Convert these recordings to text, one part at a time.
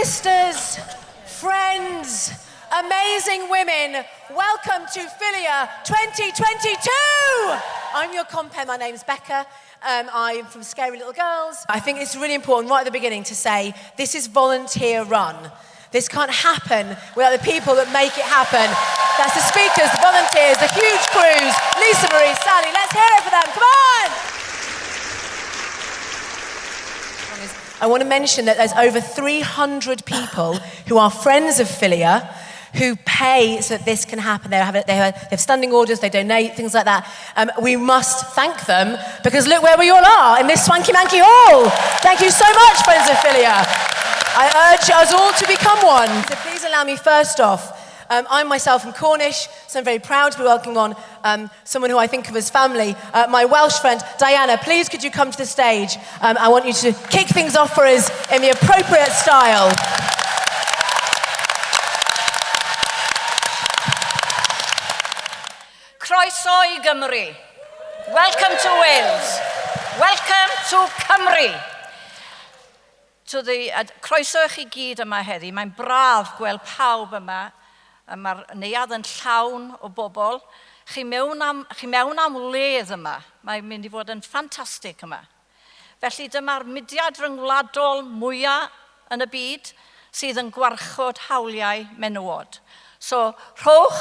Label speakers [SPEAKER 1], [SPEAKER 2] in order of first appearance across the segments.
[SPEAKER 1] Sisters, friends, amazing women, welcome to FiLiA 2022! I'm your compere, my name's Becca. I'm from Scary Little Girls. I think it's really important right at the beginning to say this is volunteer run. This can't happen without the people that make it happen. That's the speakers, the volunteers, the huge crews, Lisa Marie, Sally, let's hear it for them, come on! I want to mention that there's over 300 people who are friends of FiLiA who pay so that this can happen. They have standing orders, they donate, things like that. We must thank them because look where we all are, in this swanky-manky hall. Thank you so much, friends of FiLiA. I urge us all to become one. So please allow me first off, I'm myself from Cornish, so I'm very proud to be welcoming on someone who I think of as family. My Welsh friend, Diana, please could you come to the stage? I want you to kick things off for us in the appropriate style.
[SPEAKER 2] Croeso I Gymru. Welcome to Wales. Welcome to Cymru. To the croeso I chi gyd yma heddi. Mae'n braf gweld pawb yma. Mae'r neuadd yn llawn o bobl. Chi mewn am wledd yma. Mae'n mynd I fod yn ffantastig yma. Felly dyma'r mudiad ryngwladol mwyaf yn y byd sydd yn gwarchod hawliau menywod. So, rhowch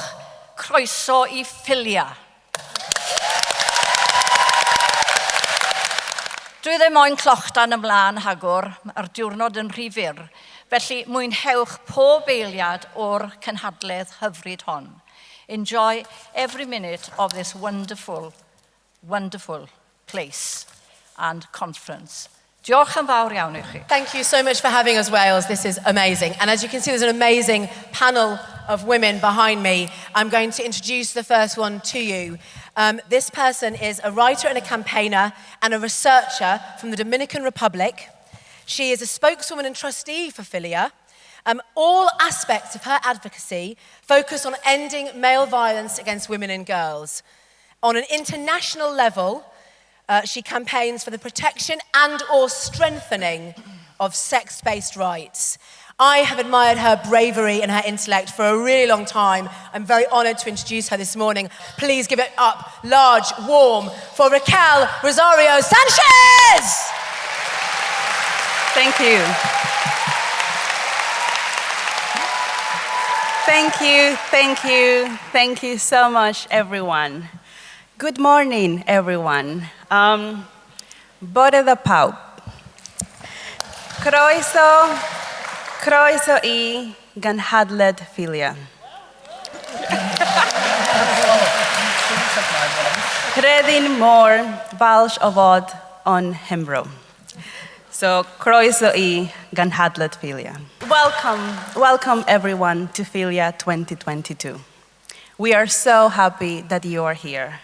[SPEAKER 2] croeso I FiLiA. Dwi ddim moyn clochdan ymlaen hagwr, mae'r diwrnod yn rhy fyr. Felly mwynhewch pob eiliad o'r cynhadledd hyfryd hon. Enjoy every minute of this wonderful, wonderful place and conference. Diolch yn fawr iawn I chi.
[SPEAKER 1] Thank you so much for having us, Wales. This is amazing. And as you can see, there's an amazing panel of women behind me. I'm going to introduce the first one to you. This person is a writer and a campaigner and a researcher from the Dominican Republic. She is a spokeswoman and trustee for FiLiA. All aspects of her advocacy focus on ending male violence against women and girls. On an international level, she campaigns for the protection and or strengthening of sex-based rights. I have admired her bravery and her intellect for a really long time. I'm very honoured to introduce her this morning. Please give it up, large, warm, for Raquel Rosario Sánchez!
[SPEAKER 3] Thank you. Thank you, thank you, thank you so much, everyone. Good morning, everyone. Bore the pawb. Croeso I ganhadled FiLiA. Credyn môr falch o fod on Hymro. So, croeso I ganhadled FiLiA. Welcome everyone to FiLiA 2022. We are so happy that you are here.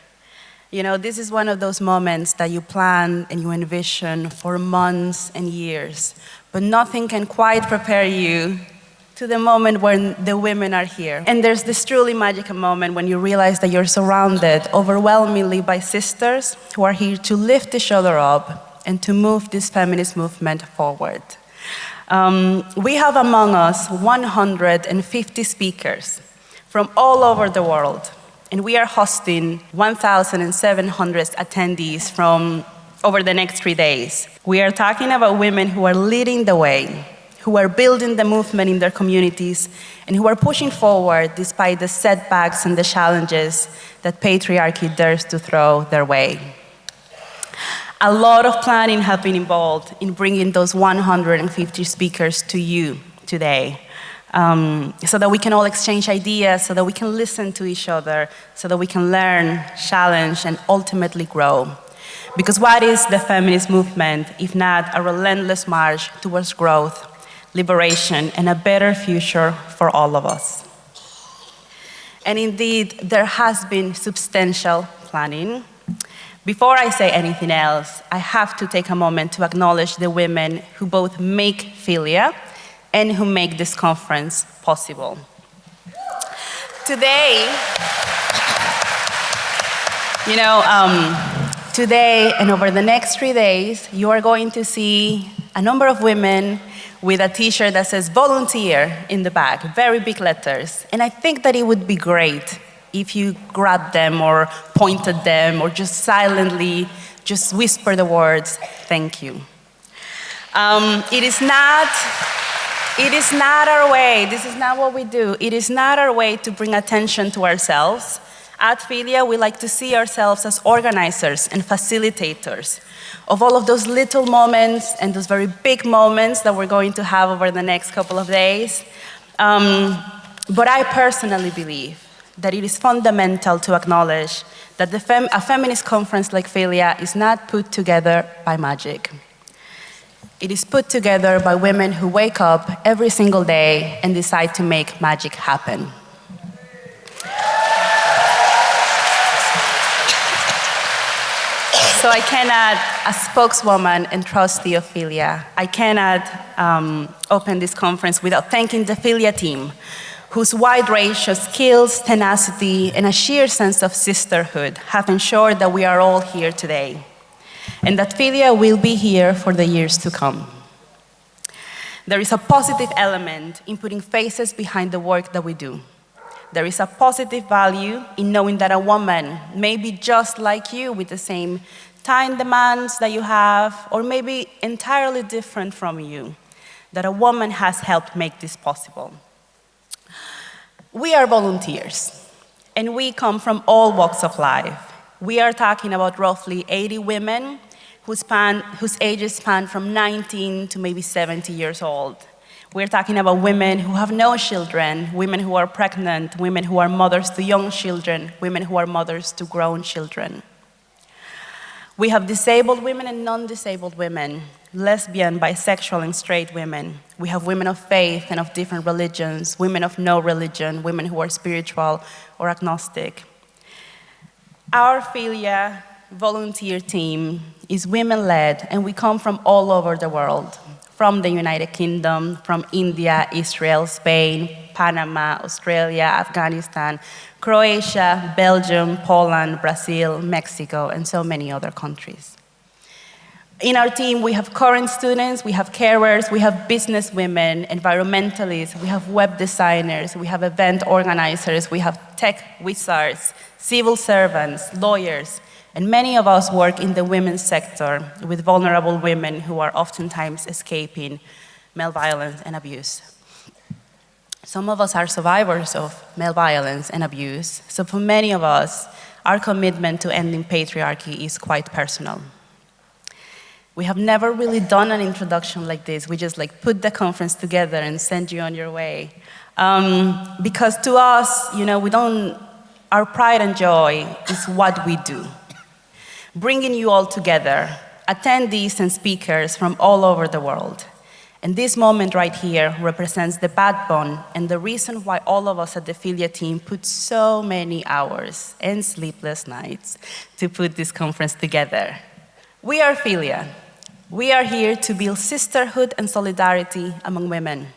[SPEAKER 3] You know, this is one of those moments that you plan and you envision for months and years, but nothing can quite prepare you to the moment when the women are here. And there's this truly magical moment when you realize that you're surrounded overwhelmingly by sisters who are here to lift each other up and to move this feminist movement forward. We have among us 150 speakers from all over the world. And we are hosting 1,700 attendees from over the next 3 days. We are talking about women who are leading the way, who are building the movement in their communities, and who are pushing forward despite the setbacks and the challenges that patriarchy dares to throw their way. A lot of planning has been involved in bringing those 150 speakers to you today. So that we can all exchange ideas, so that we can listen to each other, so that we can learn, challenge, and ultimately grow. Because what is the feminist movement if not a relentless march towards growth, liberation, and a better future for all of us? And indeed, there has been substantial planning. Before I say anything else, I have to take a moment to acknowledge the women who both make FiLiA and who make this conference possible. Today, today and over the next 3 days, you are going to see a number of women with a t-shirt that says volunteer in the back, very big letters. And I think that it would be great if you grabbed them or pointed them or just silently just whisper the words, thank you. It is not our way, this is not what we do. It is not our way to bring attention to ourselves. At FiLiA, we like to see ourselves as organizers and facilitators of all of those little moments and those very big moments that we're going to have over the next couple of days. But I personally believe that it is fundamental to acknowledge that a feminist conference like FiLiA is not put together by magic. It is put together by women who wake up every single day and decide to make magic happen. So I cannot, as spokeswoman and trustee of FiLiA, I cannot open this conference without thanking the FiLiA team, whose wide range of skills, tenacity, and a sheer sense of sisterhood have ensured that we are all here today, and that FiLiA will be here for the years to come. There is a positive element in putting faces behind the work that we do. There is a positive value in knowing that a woman may be just like you with the same time demands that you have, or maybe entirely different from you, that a woman has helped make this possible. We are volunteers, and we come from all walks of life. We are talking about roughly 80 women whose ages span from 19 to maybe 70 years old. We're talking about women who have no children, women who are pregnant, women who are mothers to young children, women who are mothers to grown children. We have disabled women and non-disabled women, lesbian, bisexual, and straight women. We have women of faith and of different religions, women of no religion, women who are spiritual or agnostic. Our FiLiA volunteer team is women-led, and we come from all over the world, from the United Kingdom, from India, Israel, Spain, Panama, Australia, Afghanistan, Croatia, Belgium, Poland, Brazil, Mexico, and so many other countries. In our team, we have current students, we have carers, we have business women, environmentalists, we have web designers, we have event organizers, we have tech wizards, civil servants, lawyers, and many of us work in the women's sector with vulnerable women who are oftentimes escaping male violence and abuse. Some of us are survivors of male violence and abuse, so for many of us, our commitment to ending patriarchy is quite personal. We have never really done an introduction like this. We just put the conference together and send you on your way. Because to us, our pride and joy is what we do. Bringing you all together, attendees and speakers from all over the world. And this moment right here represents the backbone and the reason why all of us at the FiLiA team put so many hours and sleepless nights to put this conference together. We are FiLiA. We are here to build sisterhood and solidarity among women.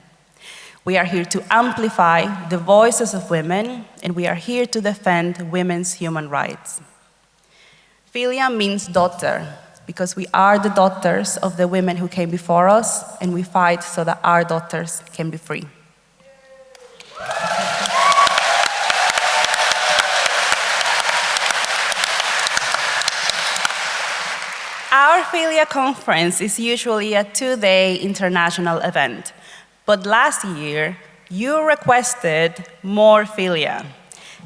[SPEAKER 3] We are here to amplify the voices of women, and we are here to defend women's human rights. FiLiA means daughter, because we are the daughters of the women who came before us, and we fight so that our daughters can be free. Our FiLiA conference is usually a 2-day international event, but last year, you requested more FiLiA,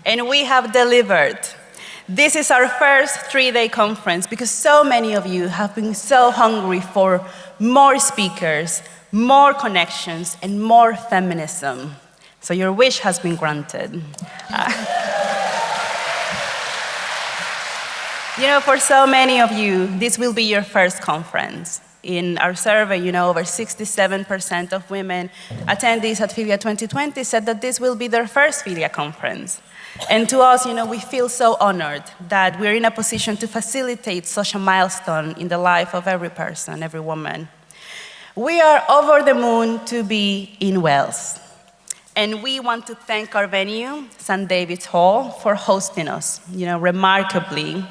[SPEAKER 3] and we have delivered. This is our first 3-day conference because so many of you have been so hungry for more speakers, more connections, and more feminism. So your wish has been granted. For so many of you, this will be your first conference. In our survey, over 67% of women attendees at FiLiA2020 said that this will be their first FiLiA conference. And to us, we feel so honored that we're in a position to facilitate such a milestone in the life of every person, every woman. We are over the moon to be in Wales. And we want to thank our venue, St. David's Hall, for hosting us, remarkably.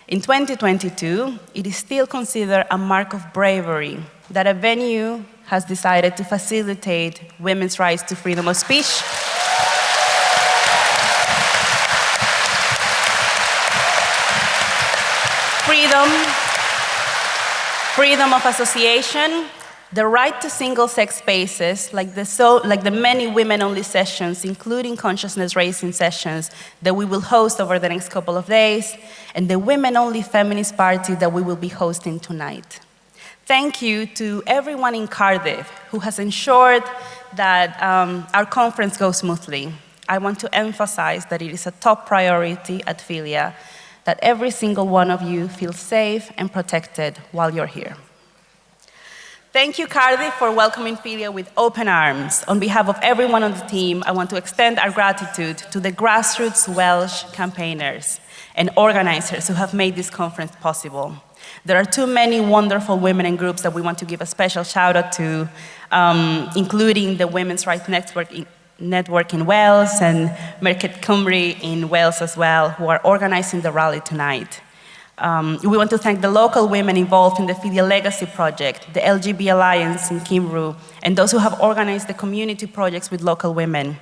[SPEAKER 3] In 2022, it is still considered a mark of bravery that a venue has decided to facilitate women's rights to freedom of speech. Freedom of association, the right to single-sex spaces, like the many women-only sessions, including consciousness-raising sessions that we will host over the next couple of days, and the women-only feminist party that we will be hosting tonight. Thank you to everyone in Cardiff who has ensured that our conference goes smoothly. I want to emphasize that it is a top priority at FiLiA that every single one of you feels safe and protected while you're here. Thank you, Cardiff, for welcoming FiLiA with open arms. On behalf of everyone on the team, I want to extend our gratitude to the grassroots Welsh campaigners and organizers who have made this conference possible. There are too many wonderful women and groups that we want to give a special shout out to, including the Women's Rights Network in Wales and Merched Cymru in Wales as well, who are organizing the rally tonight. We want to thank the local women involved in the FiLiA Legacy Project, the LGB Alliance in Cymru, and those who have organized the community projects with local women.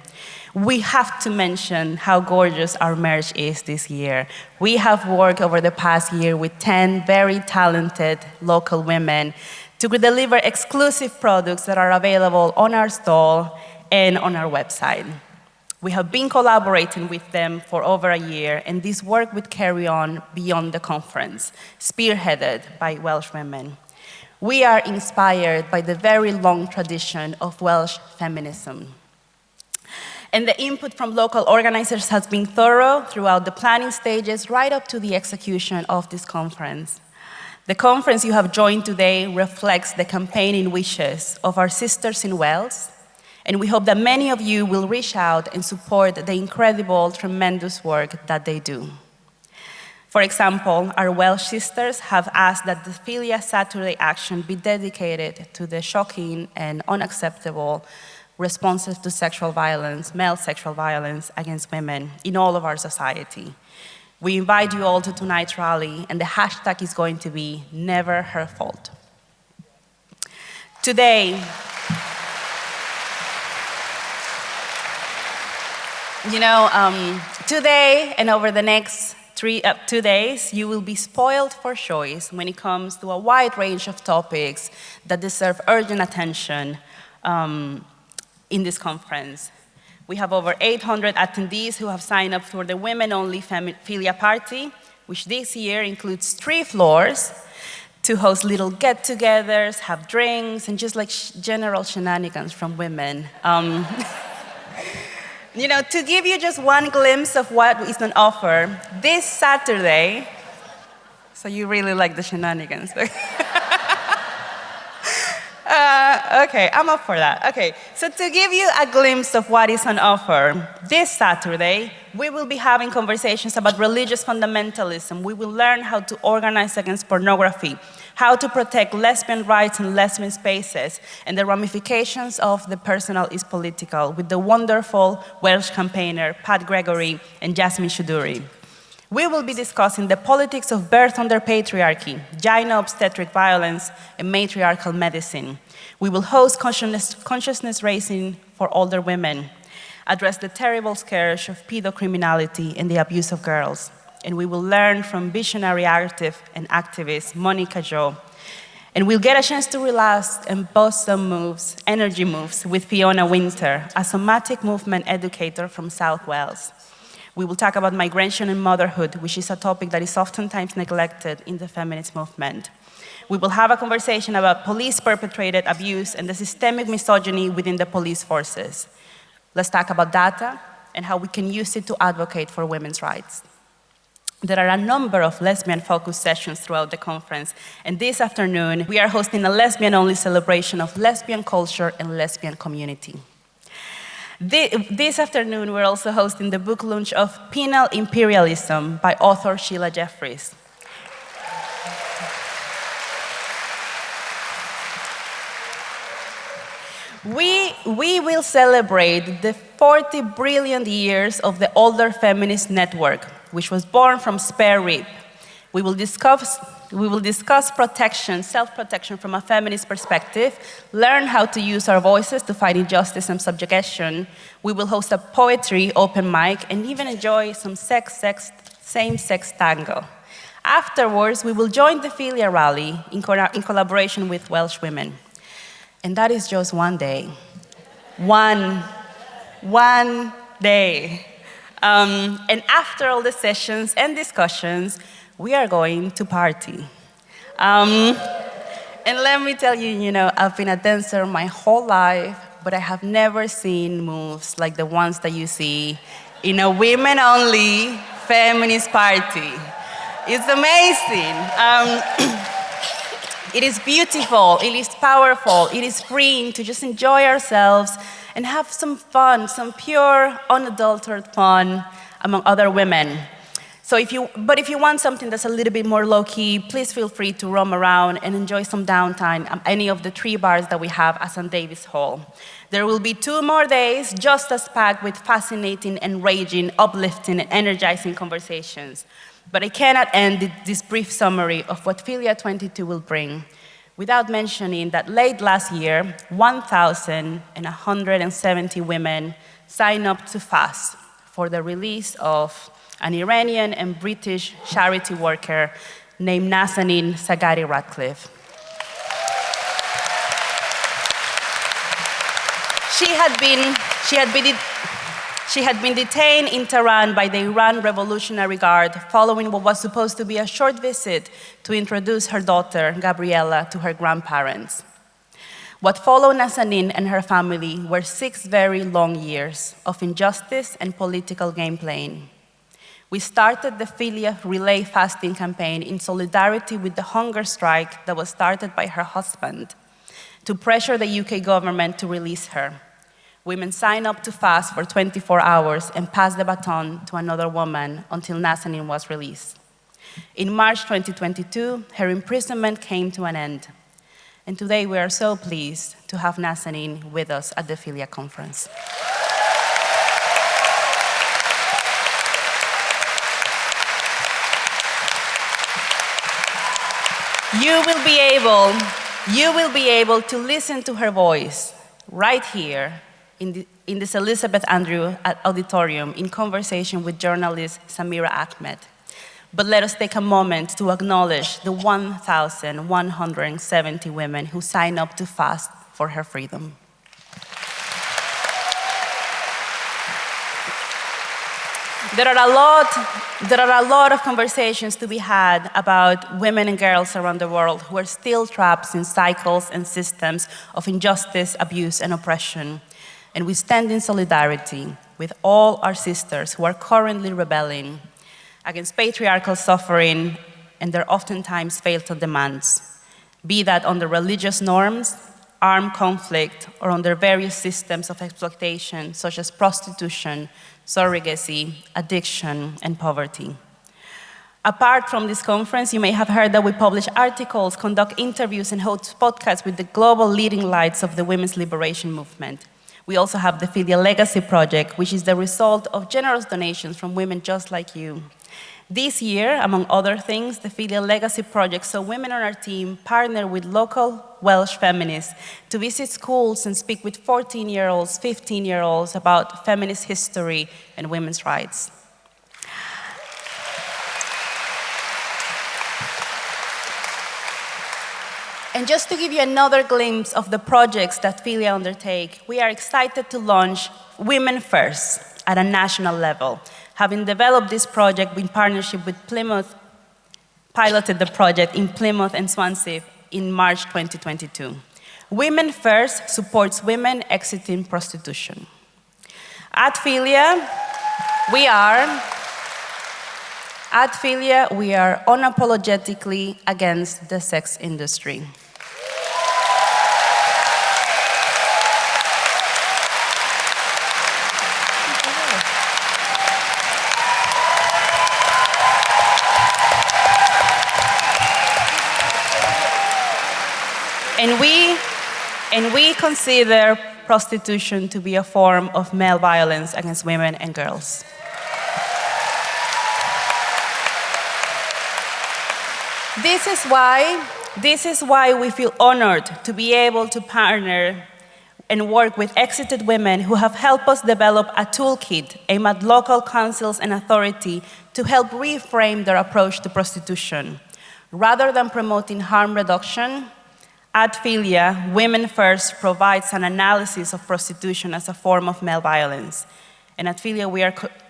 [SPEAKER 3] We have to mention how gorgeous our merch is this year. We have worked over the past year with 10 very talented local women to deliver exclusive products that are available on our stall and on our website. We have been collaborating with them for over a year, and this work would carry on beyond the conference, spearheaded by Welsh women. We are inspired by the very long tradition of Welsh feminism. And the input from local organizers has been thorough throughout the planning stages, right up to the execution of this conference. The conference you have joined today reflects the campaigning wishes of our sisters in Wales, and we hope that many of you will reach out and support the incredible, tremendous work that they do. For example, our Welsh sisters have asked that the FiLiA Saturday action be dedicated to the shocking and unacceptable responses to sexual violence, male sexual violence against women in all of our society. We invite you all to tonight's rally, and the hashtag is going to be Never Her Fault. Today, today and over the next 2 days, you will be spoiled for choice when it comes to a wide range of topics that deserve urgent attention in this conference. We have over 800 attendees who have signed up for the women-only FiLiA party, which this year includes 3 floors to host little get-togethers, have drinks, and just like general shenanigans from women. To give you just one glimpse of what is on offer, this Saturday, so you really like the shenanigans. Okay, I'm up for that. Okay, so to give you a glimpse of what is on offer, this Saturday, we will be having conversations about religious fundamentalism. We will learn how to organize against pornography, how to protect lesbian rights and lesbian spaces, and the ramifications of the personal is political with the wonderful Welsh campaigner, Pat Gregory and Jasmine Chuduri. We will be discussing the politics of birth under patriarchy, gyno-obstetric violence, and matriarchal medicine. We will host consciousness raising for older women, address the terrible scourge of pedocriminality and the abuse of girls. And we will learn from visionary artist and activist Monica Jo. And we'll get a chance to relax and bust some moves, energy moves, with Fiona Winter, a somatic movement educator from South Wales. We will talk about migration and motherhood, which is a topic that is oftentimes neglected in the feminist movement. We will have a conversation about police-perpetrated abuse and the systemic misogyny within the police forces. Let's talk about data and how we can use it to advocate for women's rights. There are a number of lesbian-focused sessions throughout the conference, and this afternoon, we are hosting a lesbian-only celebration of lesbian culture and lesbian community. This afternoon, we're also hosting the book launch of Penal Imperialism by author Sheila Jeffries. We will celebrate the 40 brilliant years of the Older Feminist Network, which was born from Spare Rib. We will discuss we will discuss protection, self-protection from a feminist perspective, learn how to use our voices to fight injustice and subjugation. We will host a poetry open mic and even enjoy some same-sex tango. Afterwards, we will join the FiLiA rally in collaboration with Welsh women. And that is just one day. One day. And after all the sessions and discussions, we are going to party. And let me tell you, I've been a dancer my whole life, but I have never seen moves like the ones that you see in a women-only feminist party. It's amazing. It is beautiful, it is powerful, it is freeing to just enjoy ourselves and have some fun, some pure, unadulterated fun among other women. But if you want something that's a little bit more low-key, please feel free to roam around and enjoy some downtime at any of the 3 bars that we have at St. Davies Hall. There will be 2 more days just as packed with fascinating, enraging, uplifting, and energizing conversations. But I cannot end this brief summary of what FiLiA2022 will bring without mentioning that late last year, 1,170 women signed up to fast for the release of an Iranian and British charity worker named Nazanin Zaghari-Ratcliffe. She had been detained in Tehran by the Iran Revolutionary Guard following what was supposed to be a short visit to introduce her daughter, Gabriella, to her grandparents. What followed Nazanin and her family were 6 very long years of injustice and political game playing. We started the FiLiA Relay Fasting campaign in solidarity with the hunger strike that was started by her husband to pressure the UK government to release her. Women signed up to fast for 24 hours and passed the baton to another woman until Nazanin was released. In March 2022, her imprisonment came to an end. And today we are so pleased to have Nazanin with us at the FiLiA conference. You will be able to listen to her voice right here in this Elizabeth Andrew Auditorium in conversation with journalist Samira Ahmed. But let us take a moment to acknowledge the 1,170 women who signed up to fast for her freedom. There are a lot of conversations to be had about women and girls around the world who are still trapped in cycles and systems of injustice, abuse, and oppression. And we stand in solidarity with all our sisters who are currently rebelling against patriarchal suffering and their oftentimes fatal demands, be that under religious norms, armed conflict, or under various systems of exploitation such as prostitution, surrogacy, addiction, and poverty. Apart from this conference, you may have heard that we publish articles, conduct interviews, and host podcasts with the global leading lights of the women's liberation movement. We also have the FiLiA Legacy Project, which is the result of generous donations from women just like you. This year, among other things, the FiLiA Legacy Project saw women on our team partner with local Welsh feminists to visit schools and speak with 14-year-olds, 15-year-olds about feminist history and women's rights. And just to give you another glimpse of the projects that FiLiA undertake, we are excited to launch Women First at a national level. Having developed this project in partnership with Plymouth, piloted the project in Plymouth and Swansea in March 2022. Women First supports women exiting prostitution. At FiLiA, we are unapologetically against the sex industry. And we consider prostitution to be a form of male violence against women and girls. This is why we feel honored to be able to partner and work with exited women who have helped us develop a toolkit aimed at local councils and authority to help reframe their approach to prostitution. Rather than promoting harm reduction, at FiLiA, Women First provides an analysis of prostitution as a form of male violence. And at FiLiA,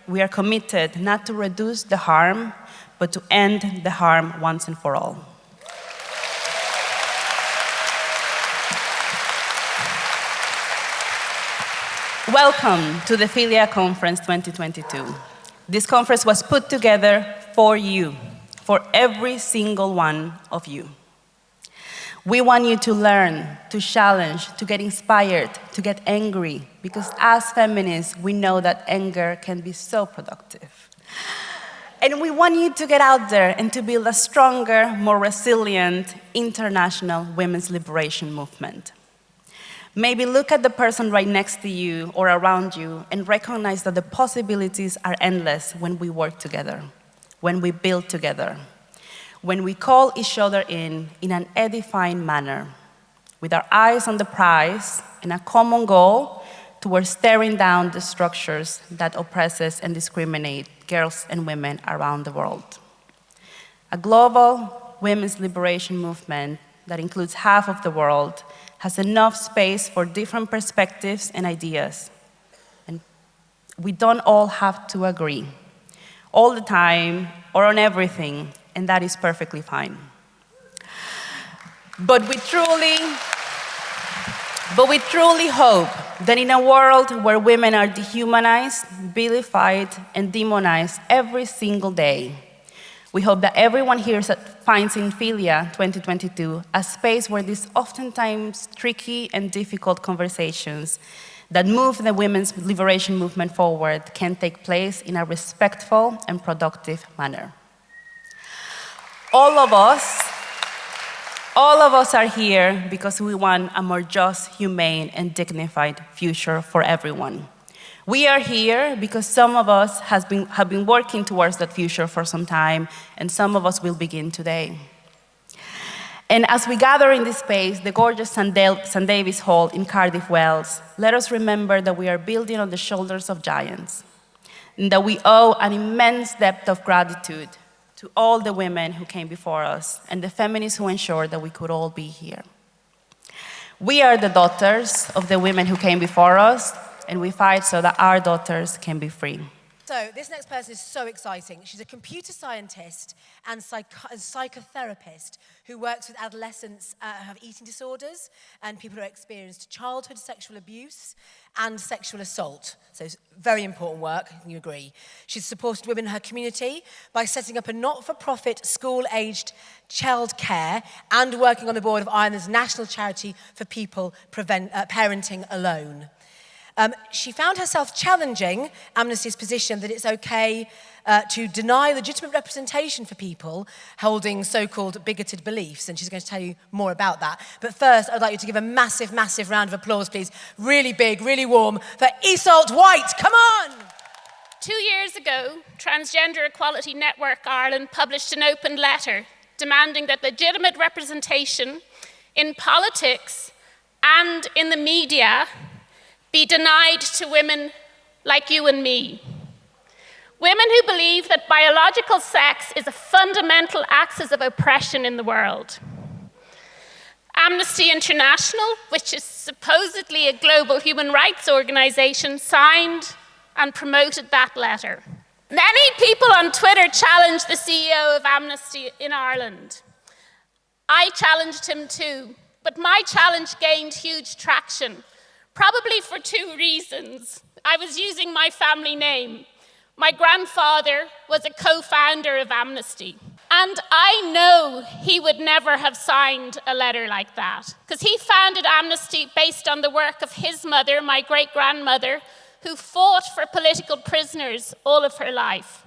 [SPEAKER 3] we are committed not to reduce the harm, but to end the harm once and for all. Welcome to the FiLiA Conference 2022. This conference was put together for you, for every single one of you. We want you to learn, to challenge, to get inspired, to get angry, because as feminists, we know that anger can be so productive. And we want you to get out there and to build a stronger, more resilient international women's liberation movement. Maybe look at the person right next to you or around you and recognize that the possibilities are endless when we work together, when we build together, when we call each other in an edifying manner, with our eyes on the prize and a common goal towards tearing down the structures that oppresses and discriminate girls and women around the world. A global women's liberation movement that includes half of the world has enough space for different perspectives and ideas. And we don't all have to agree all the time or on everything, and that is perfectly fine. But we truly hope that in a world where women are dehumanized, vilified, and demonized every single day, we hope that everyone here finds in FiLiA 2022 a space where these oftentimes tricky and difficult conversations that move the women's liberation movement forward can take place in a respectful and productive manner. All of us are here because we want a more just, humane, and dignified future for everyone. We are here because some of us have been working towards that future for some time, and some of us will begin today. And as we gather in this space, the gorgeous St. Davies Hall in Cardiff, Wales, let us remember that we are building on the shoulders of giants, and that we owe an immense debt of gratitude to all the women who came before us and the feminists who ensured that we could all be here. We are the daughters of the women who came before us, and we fight so that our daughters can be free.
[SPEAKER 1] So this next person is so exciting. She's a computer scientist and psychotherapist who works with adolescents who have eating disorders and people who have experienced childhood sexual abuse and sexual assault. So it's very important work, you agree. She's supported women in her community by setting up a not-for-profit school-aged childcare and working on the board of Ireland's national charity for people parenting alone. She found herself challenging Amnesty's position that it's okay to deny legitimate representation for people holding so-called bigoted beliefs, and she's going to tell you more about that. But first, I'd like you to give a massive, massive round of applause, please. Really big, really warm for Iseult White. Come on!
[SPEAKER 4] 2 years ago, Transgender Equality Network Ireland published an open letter demanding that legitimate representation in politics and in the media be denied to women like you and me. Women who believe that biological sex is a fundamental axis of oppression in the world. Amnesty International, which is supposedly a global human rights organization, signed and promoted that letter. Many people on Twitter challenged the CEO of Amnesty in Ireland. I challenged him too, but my challenge gained huge traction. Probably for 2 reasons. I was using my family name. My grandfather was a co-founder of Amnesty. And I know he would never have signed a letter like that, because he founded Amnesty based on the work of his mother, my great-grandmother, who fought for political prisoners all of her life.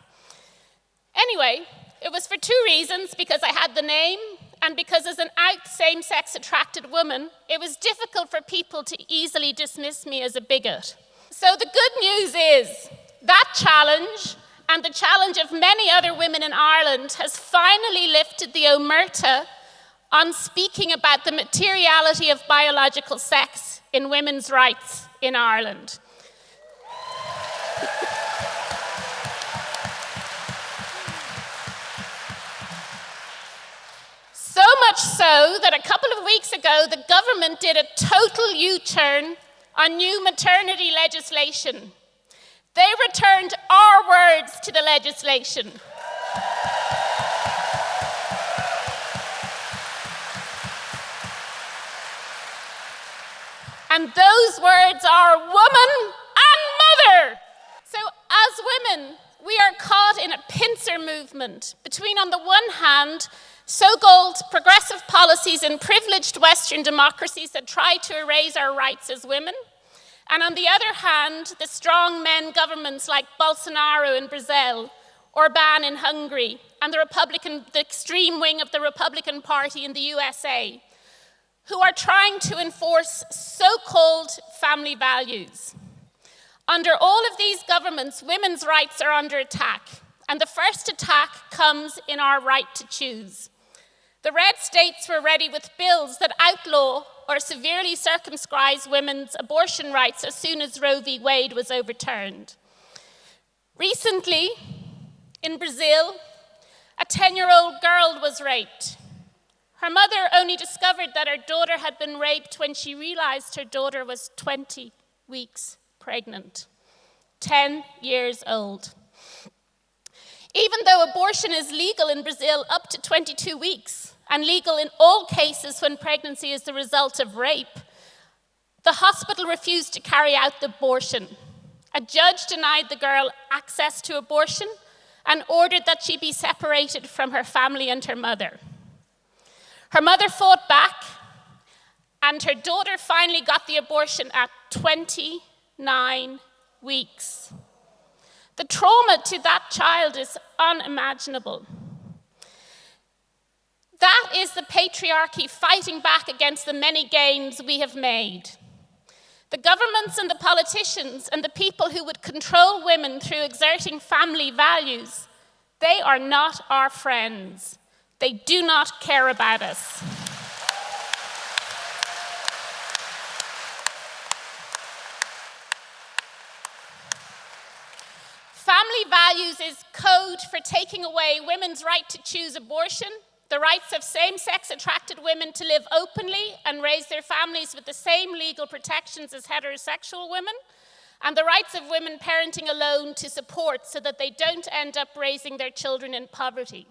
[SPEAKER 4] Anyway, it was for 2 reasons, because I had the name, and because as an out same-sex attracted woman, it was difficult for people to easily dismiss me as a bigot. So the good news is that challenge and the challenge of many other women in Ireland has finally lifted the omerta on speaking about the materiality of biological sex in women's rights in Ireland. So much so that a couple of weeks ago, the government did a total U-turn on new maternity legislation. They returned our words to the legislation. And those words are woman and mother. So as women, we are caught in a pincer movement between, on the one hand, so-called progressive policies in privileged Western democracies that try to erase our rights as women, and on the other hand, the strong men governments like Bolsonaro in Brazil, Orbán in Hungary, and the extreme wing of the Republican Party in the USA, who are trying to enforce so-called family values. Under all of these governments, women's rights are under attack, and the first attack comes in our right to choose. The red states were ready with bills that outlaw or severely circumscribe women's abortion rights as soon as Roe v. Wade was overturned. Recently, in Brazil, a 10-year-old girl was raped. Her mother only discovered that her daughter had been raped when she realized her daughter was 20 weeks pregnant, 10 years old. Even though abortion is legal in Brazil up to 22 weeks, and legal in all cases when pregnancy is the result of rape, the hospital refused to carry out the abortion. A judge denied the girl access to abortion and ordered that she be separated from her family and her mother. Her mother fought back, and her daughter finally got the abortion at 29 weeks. The trauma to that child is unimaginable. That is the patriarchy fighting back against the many gains we have made. The governments and the politicians and the people who would control women through exerting family values, they are not our friends. They do not care about us. Family values is code for taking away women's right to choose abortion, the rights of same-sex attracted women to live openly and raise their families with the same legal protections as heterosexual women, and the rights of women parenting alone to support so that they don't end up raising their children in poverty.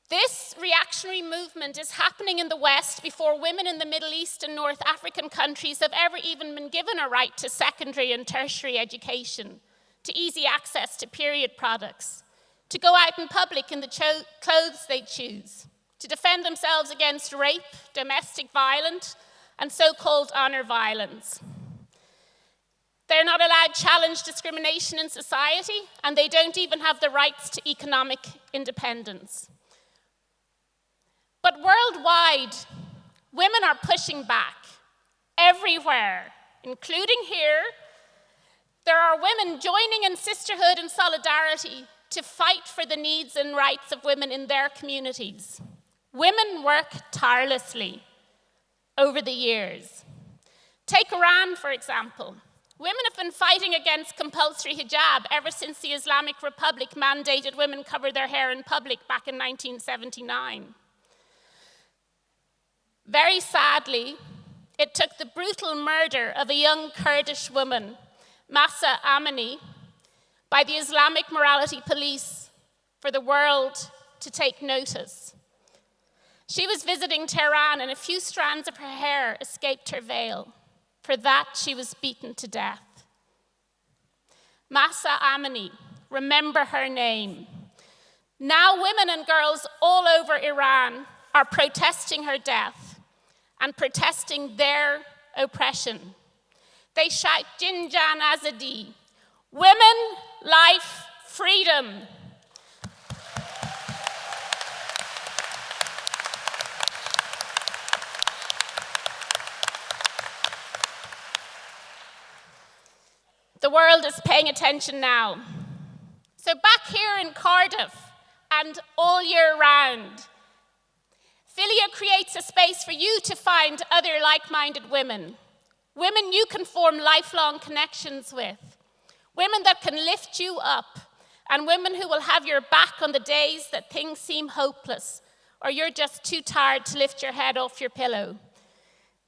[SPEAKER 4] This reactionary movement is happening in the West before women in the Middle East and North African countries have ever even been given a right to secondary and tertiary education, to easy access to period products, to go out in public in the clothes they choose, to defend themselves against rape, domestic violence, and so-called honor violence. They're not allowed to challenge discrimination in society, and they don't even have the rights to economic independence. But worldwide, women are pushing back everywhere, including here. There are women joining in sisterhood and solidarity to fight for the needs and rights of women in their communities. Women work tirelessly over the years. Take Iran, for example. Women have been fighting against compulsory hijab ever since the Islamic Republic mandated women cover their hair in public back in 1979. Very sadly, it took the brutal murder of a young Kurdish woman, Mahsa Amini, by the Islamic morality police for the world to take notice. She was visiting Tehran and a few strands of her hair escaped her veil. For that, she was beaten to death. Mahsa Amini, remember her name. Now women and girls all over Iran are protesting her death and protesting their oppression. They shout, Jinjan Azadi, women, life, freedom. The world is paying attention now. So back here in Cardiff and all year round, FiLiA creates a space for you to find other like-minded women. Women you can form lifelong connections with. Women that can lift you up. And women who will have your back on the days that things seem hopeless or you're just too tired to lift your head off your pillow.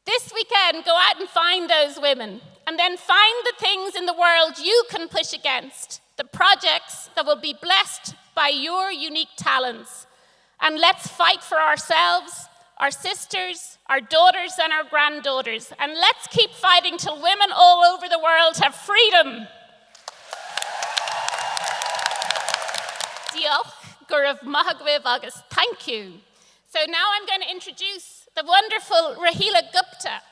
[SPEAKER 4] This weekend, go out and find those women, and then find the things in the world you can push against, the projects that will be blessed by your unique talents. And let's fight for ourselves, our sisters, our daughters and our granddaughters. And let's keep fighting till women all over the world have freedom. Diolch, Gurv Mahagwiv Agus. Thank you. So now I'm going to introduce the wonderful Rahila Gupta.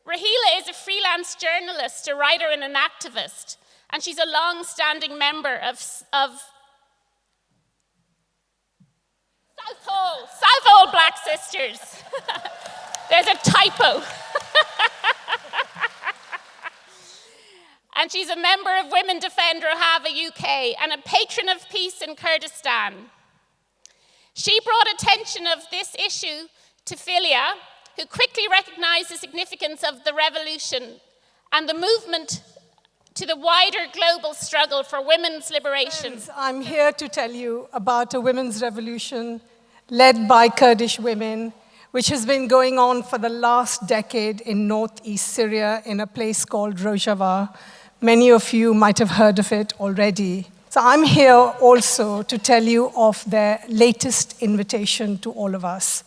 [SPEAKER 4] Rahila is a freelance journalist, a writer and an activist, and she's a long-standing member of Southall Black Sisters. There's a typo. And she's a member of Women Defend Rojava UK and a patron of peace in Kurdistan. She brought attention of this issue to FiLiA, who quickly recognized the significance of the revolution and the movement to the wider global struggle for women's liberation.
[SPEAKER 5] I'm here to tell you about a women's revolution led by Kurdish women, which has been going on for the last decade in northeast Syria in a place called Rojava. Many of you might have heard of it already. So I'm here also to tell you of their latest invitation to all of us.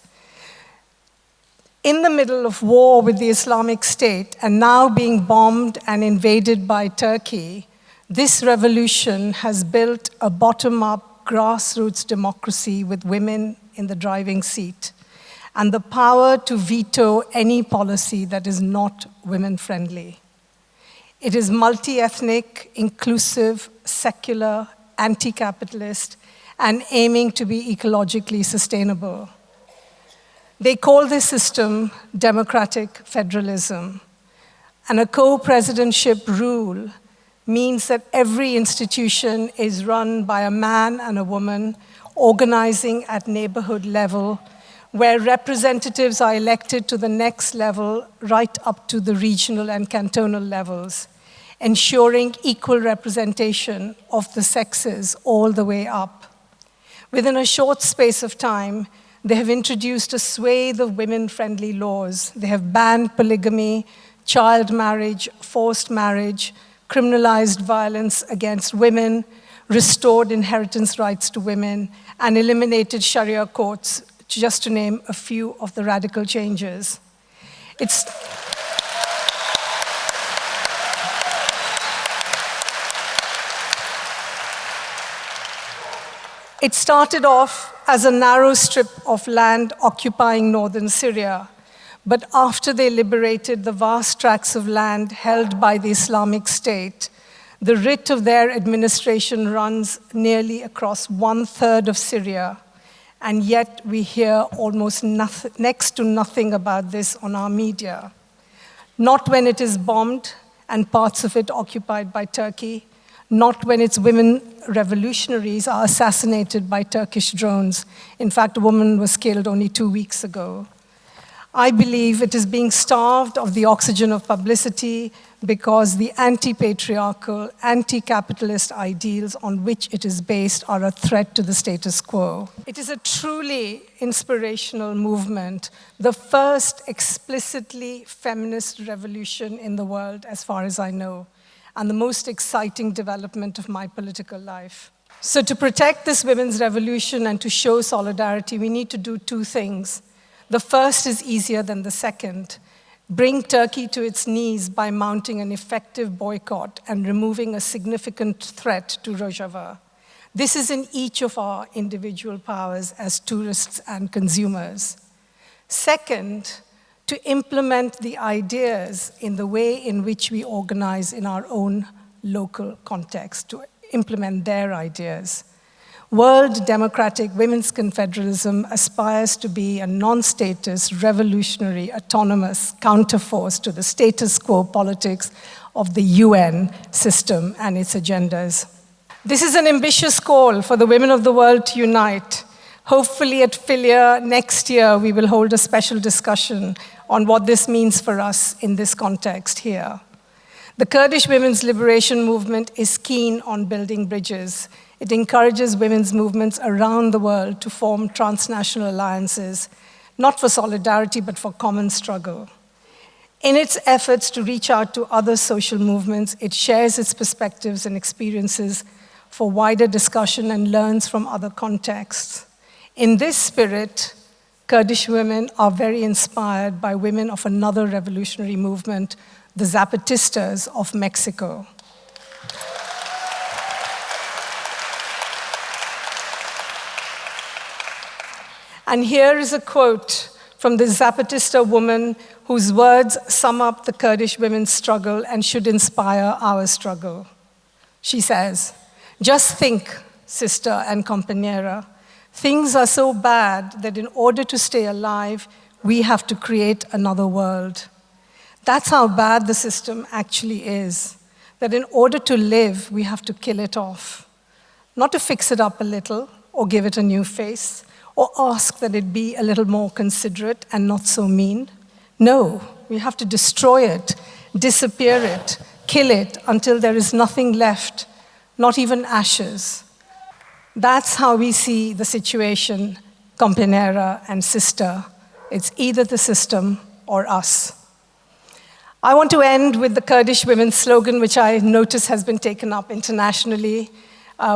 [SPEAKER 5] In the middle of war with the Islamic State and now being bombed and invaded by Turkey, this revolution has built a bottom-up grassroots democracy with women in the driving seat and the power to veto any policy that is not women-friendly. It is multi-ethnic, inclusive, secular, anti-capitalist, and aiming to be ecologically sustainable. They call this system democratic federalism. And a co-presidentship rule means that every institution is run by a man and a woman organizing at neighborhood level, where representatives are elected to the next level right up to the regional and cantonal levels, ensuring equal representation of the sexes all the way up. Within a short space of time, they have introduced a swathe of women-friendly laws. They have banned polygamy, child marriage, forced marriage, criminalized violence against women, restored inheritance rights to women, and eliminated Sharia courts, just to name a few of the radical changes. It started off as a narrow strip of land occupying northern Syria, but after they liberated the vast tracts of land held by the Islamic State, the writ of their administration runs nearly across 1/3 of Syria, and yet we hear almost nothing, next to nothing about this on our media. Not when it is bombed and parts of it occupied by Turkey, not when its women revolutionaries are assassinated by Turkish drones. In fact, a woman was killed only 2 weeks ago. I believe it is being starved of the oxygen of publicity because the anti-patriarchal, anti-capitalist ideals on which it is based are a threat to the status quo. It is a truly inspirational movement, the first explicitly feminist revolution in the world, as far as I know, and the most exciting development of my political life. So to protect this women's revolution and to show solidarity, we need to do two things. The first is easier than the second. Bring Turkey to its knees by mounting an effective boycott and removing a significant threat to Rojava. This is in each of our individual powers as tourists and consumers. Second, to implement the ideas in the way in which we organize in our own local context, to implement their ideas. World Democratic Women's Confederalism aspires to be a non-status, revolutionary, autonomous counterforce to the status quo politics of the UN system and its agendas. This is an ambitious call for the women of the world to unite. Hopefully at FiLiA next year, we will hold a special discussion on what this means for us in this context here. The Kurdish women's liberation movement is keen on building bridges. It encourages women's movements around the world to form transnational alliances, not for solidarity, but for common struggle. In its efforts to reach out to other social movements, it shares its perspectives and experiences for wider discussion and learns from other contexts. In this spirit, Kurdish women are very inspired by women of another revolutionary movement, the Zapatistas of Mexico. And here is a quote from the Zapatista woman whose words sum up the Kurdish women's struggle and should inspire our struggle. She says, "Just think, sister and compañera, things are so bad that in order to stay alive, we have to create another world. That's how bad the system actually is, that in order to live, we have to kill it off. Not to fix it up a little or give it a new face or ask that it be a little more considerate and not so mean. No, we have to destroy it, disappear it, kill it until there is nothing left, not even ashes. That's how we see the situation, compañera and sister. It's either the system or us." I want to end with the Kurdish women's slogan, which I notice has been taken up internationally,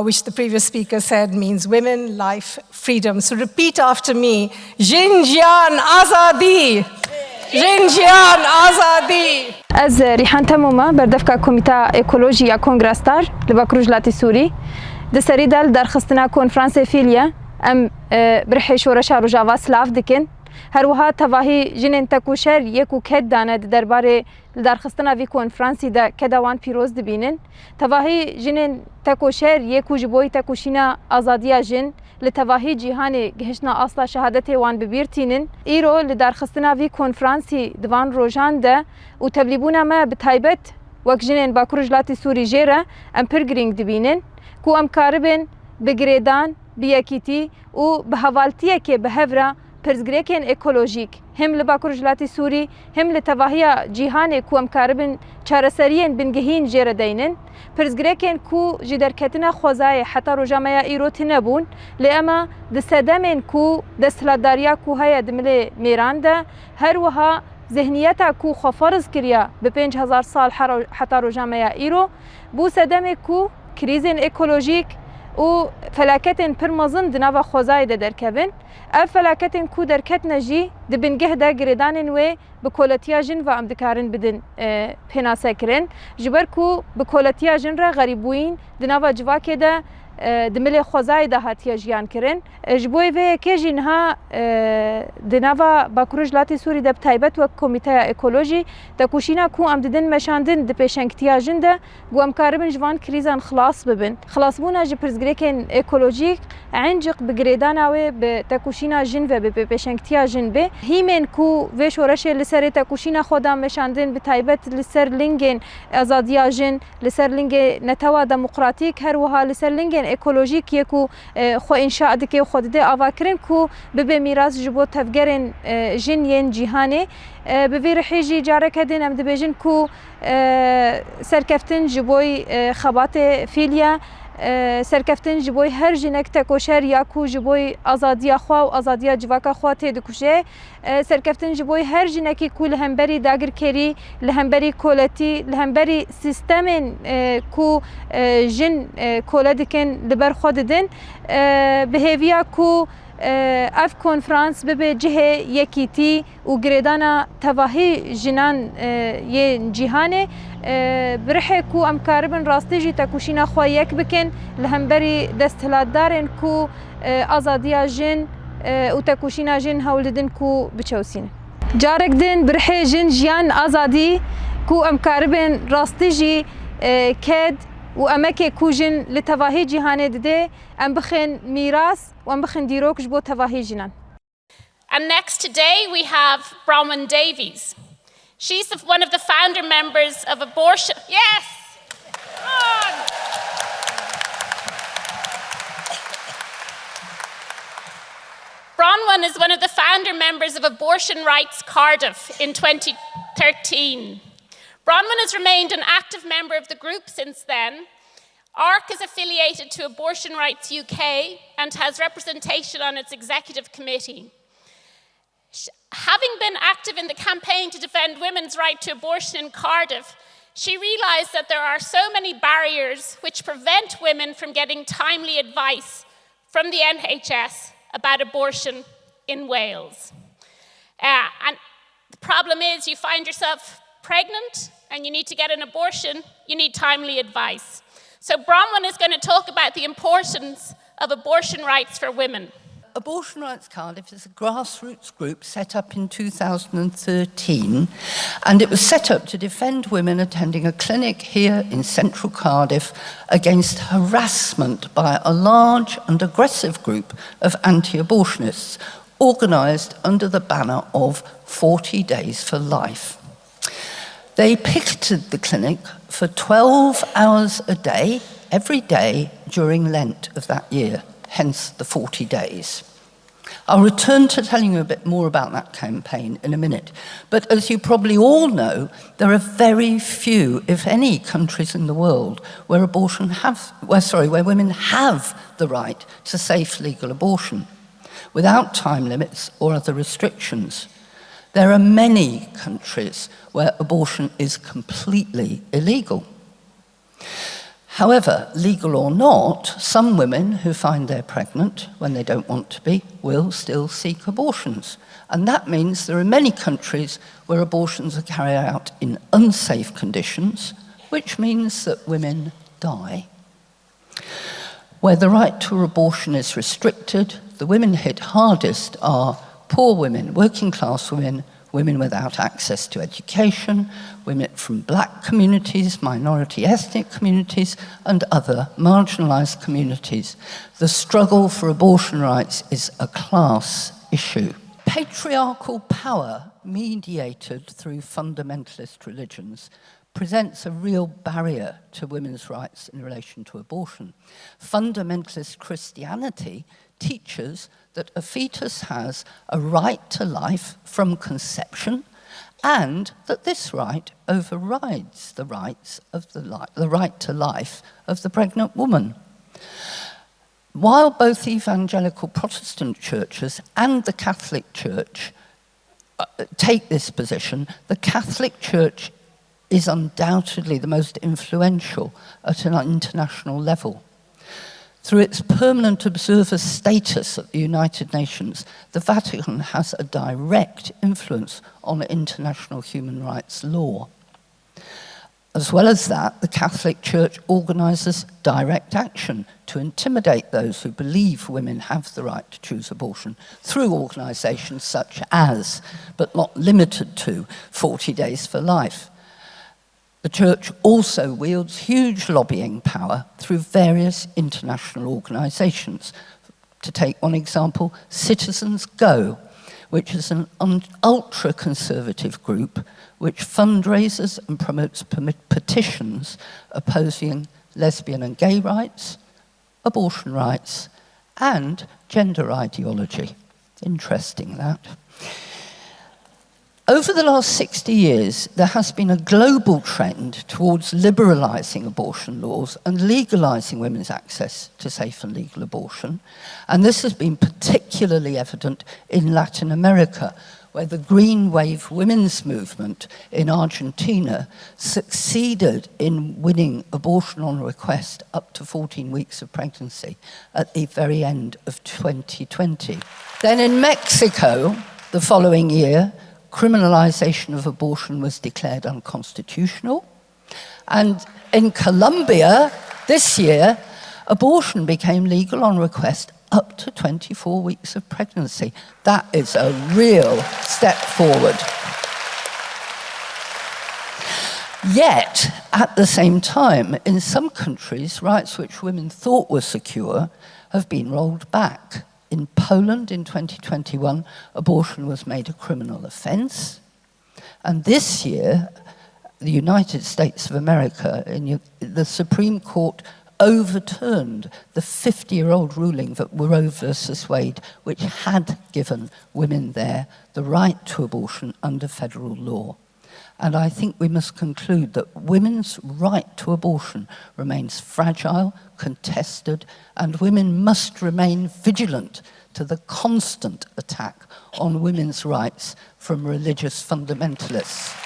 [SPEAKER 5] which the previous speaker said means women, life, freedom. So repeat after me, Jinjian Azadi! Jinjian Azadi!
[SPEAKER 6] از ریحان تموما بردفکا کمیتا اکولوژیا کنگرستار لباکروج لاتی سوری دسری دل درخستنا کنفرانس فیلیا ام برحی شورشا روجاوا سلاف دکن هر وها تواهی جنین تکوشر یکو کد دانه درباره درخستنا وی کنفرانسی دا کدوان پیروز دبینن تواهی جنین تکوشر یکو جبوی تکوشینا آزادیا جن لتواهی جیهان گهشنا اصلا شهادت وان ببیرتینن ایرو لدرخستنا وی کنفرانسی دوان روجان ده و تبلیبونا ما بتایبت وک جنین باکروج لاتی سوری جیره ام پرگرینگ دبینن کو ام کاربن بگریدان بیاکیتی و بهوالتیه که بهورا پرزگریکن اکولوژیک هم لباکروجلاتی سوری هم لتواهی جیهان کو ام کاربن چارەسەریین بنگهین جێرە دەینن پرزگریکن کو جدرکتنا خوازای حتی روجامیا ایروت نبون لأما دسدمن کو دستلاداریا کو هیا دمل میرانده هر وها ذهنیتا کو خفرز کریا به 5000 سال حتی روجامیا ایرو بو سدم کو کریزن اکولوژیک و فلاکتن پرمزن دناوا خوازای ده درکبن اف فلاکتن کو درکت نجی دبنگه ده گریدانن و بکولتیا جن و امدکارن بدن پناسه کرن جبر کو بکولتیا جن را غریبوین دناوا جواکه ده دمل خوازای ده هاتیا جیان کرن جبوی و که جنها دناوا باکروج لاتی سوری ده بتایبت و کمیته اکولوژی تکوشینا کو امددن مشاندن ده پیشنگتیا جن ده گو امکاربن جوان کریزان خلاص ببن خلاص بونا جی پرزگریکن اکولوژیک عنجق بگریدانا و بتکوشینا جن و بپیشنگتیا جن به هیمن کو و شورش لسر تکوشینا خودم مشاندن بتایبت لسر لینگن آزادیا جن لسر لینگ نتوا دموکراتیک هر وها لسر لینگن اکولوژیک یکو خو انشاء دکی خود ده آواکرین کو به میراث جبو تفگرن جن ین جهانی به ویر حیجی جاره کدین ام دبیجن کو سرکفتن جبوی خبات فیلیا سرکفتن جبوی هر جنک تکوشر یا کو جبوی آزادیا خوا و آزادیا جواکا خوا ته دکوشه سرکفتن جبوی هر جنکی کو لهمبری داگر کری لهمبری کولتی لهمبری سیستم کو جن کولدکن لبر خود دن بهویا کو اف کنفرانس به جهه یکیتی و گریدانا تواهی جنان ی جهانه برحه کو امکاربن راستی جی تکوشینا خوا یک بکن لهمبری دستهلاتدارن کو آزادیا جن و تکوشینا جن هولدن کو بچوسین جارک دن برحه جن جیان آزادی کو امکاربن راستی جی کد و امکه کوجن لتواهی جهانه دده ام بخن میراث و ام بخن دیروک جبو تواهی جنان.
[SPEAKER 4] And next today we have Bronwen Davies. She's one of the founder members of Abortion. Yes! Come on! Bronwen is one of the founder members of Abortion Rights Cardiff in 2013. Bronwen has remained an active member of the group since then. ARC is affiliated to Abortion Rights UK and has representation on its executive committee. Having been active in the campaign to defend women's right to abortion in Cardiff, she realised that there are so many barriers which prevent women from getting timely advice from the NHS about abortion in Wales. And the problem is you find yourself pregnant and you need to get an abortion, you need timely advice. So Bronwen is going to talk about the importance of abortion rights for women.
[SPEAKER 7] Abortion Rights Cardiff is a grassroots group set up in 2013, and it was set up to defend women attending a clinic here in central Cardiff against harassment by a large and aggressive group of anti-abortionists organised under the banner of 40 Days for Life. They picketed the clinic for 12 hours a day, every day during Lent of that year, hence the 40 days. I'll return to telling you a bit more about that campaign in a minute. But as you probably all know, there are very few, if any, countries in the world where women have the right to safe legal abortion, without time limits or other restrictions. There are many countries where abortion is completely illegal. However, legal or not, some women who find they're pregnant when they don't want to be will still seek abortions. And that means there are many countries where abortions are carried out in unsafe conditions, which means that women die. Where the right to abortion is restricted, the women hit hardest are poor women, working class women, women without access to education, women from black communities, minority ethnic communities, and other marginalised communities. The struggle for abortion rights is a class issue. Patriarchal power, mediated through fundamentalist religions, presents a real barrier to women's rights in relation to abortion. Fundamentalist Christianity teaches that a fetus has a right to life from conception, and that this right overrides the rights of the right to life of the pregnant woman. While both evangelical Protestant churches and the Catholic Church take this position, the Catholic Church is undoubtedly the most influential at an international level. Through its permanent observer status at the United Nations, the Vatican has a direct influence on international human rights law. As well as that, the Catholic Church organises direct action to intimidate those who believe women have the right to choose abortion through organisations such as, but not limited to, 40 Days for Life. The Church also wields huge lobbying power through various international organisations. To take one example, Citizens Go, which is an ultra-conservative group which fundraises and promotes petitions opposing lesbian and gay rights, abortion rights, and gender ideology. Interesting, that. Over the last 60 years, there has been a global trend towards liberalising abortion laws and legalising women's access to safe and legal abortion. And this has been particularly evident in Latin America, where the Green Wave women's movement in Argentina succeeded in winning abortion on request up to 14 weeks of pregnancy at the very end of 2020. Then in Mexico, the following year, criminalisation of abortion was declared unconstitutional. And in Colombia, this year, abortion became legal on request up to 24 weeks of pregnancy. That is a real step forward. Yet, at the same time, in some countries, rights which women thought were secure have been rolled back. In Poland in 2021, abortion was made a criminal offence. And this year, the United States of America, the Supreme Court overturned the 50-year-old ruling that Roe versus Wade, which had given women there the right to abortion under federal law. And I think we must conclude that women's right to abortion remains fragile, contested, and women must remain vigilant to the constant attack on women's rights from religious fundamentalists.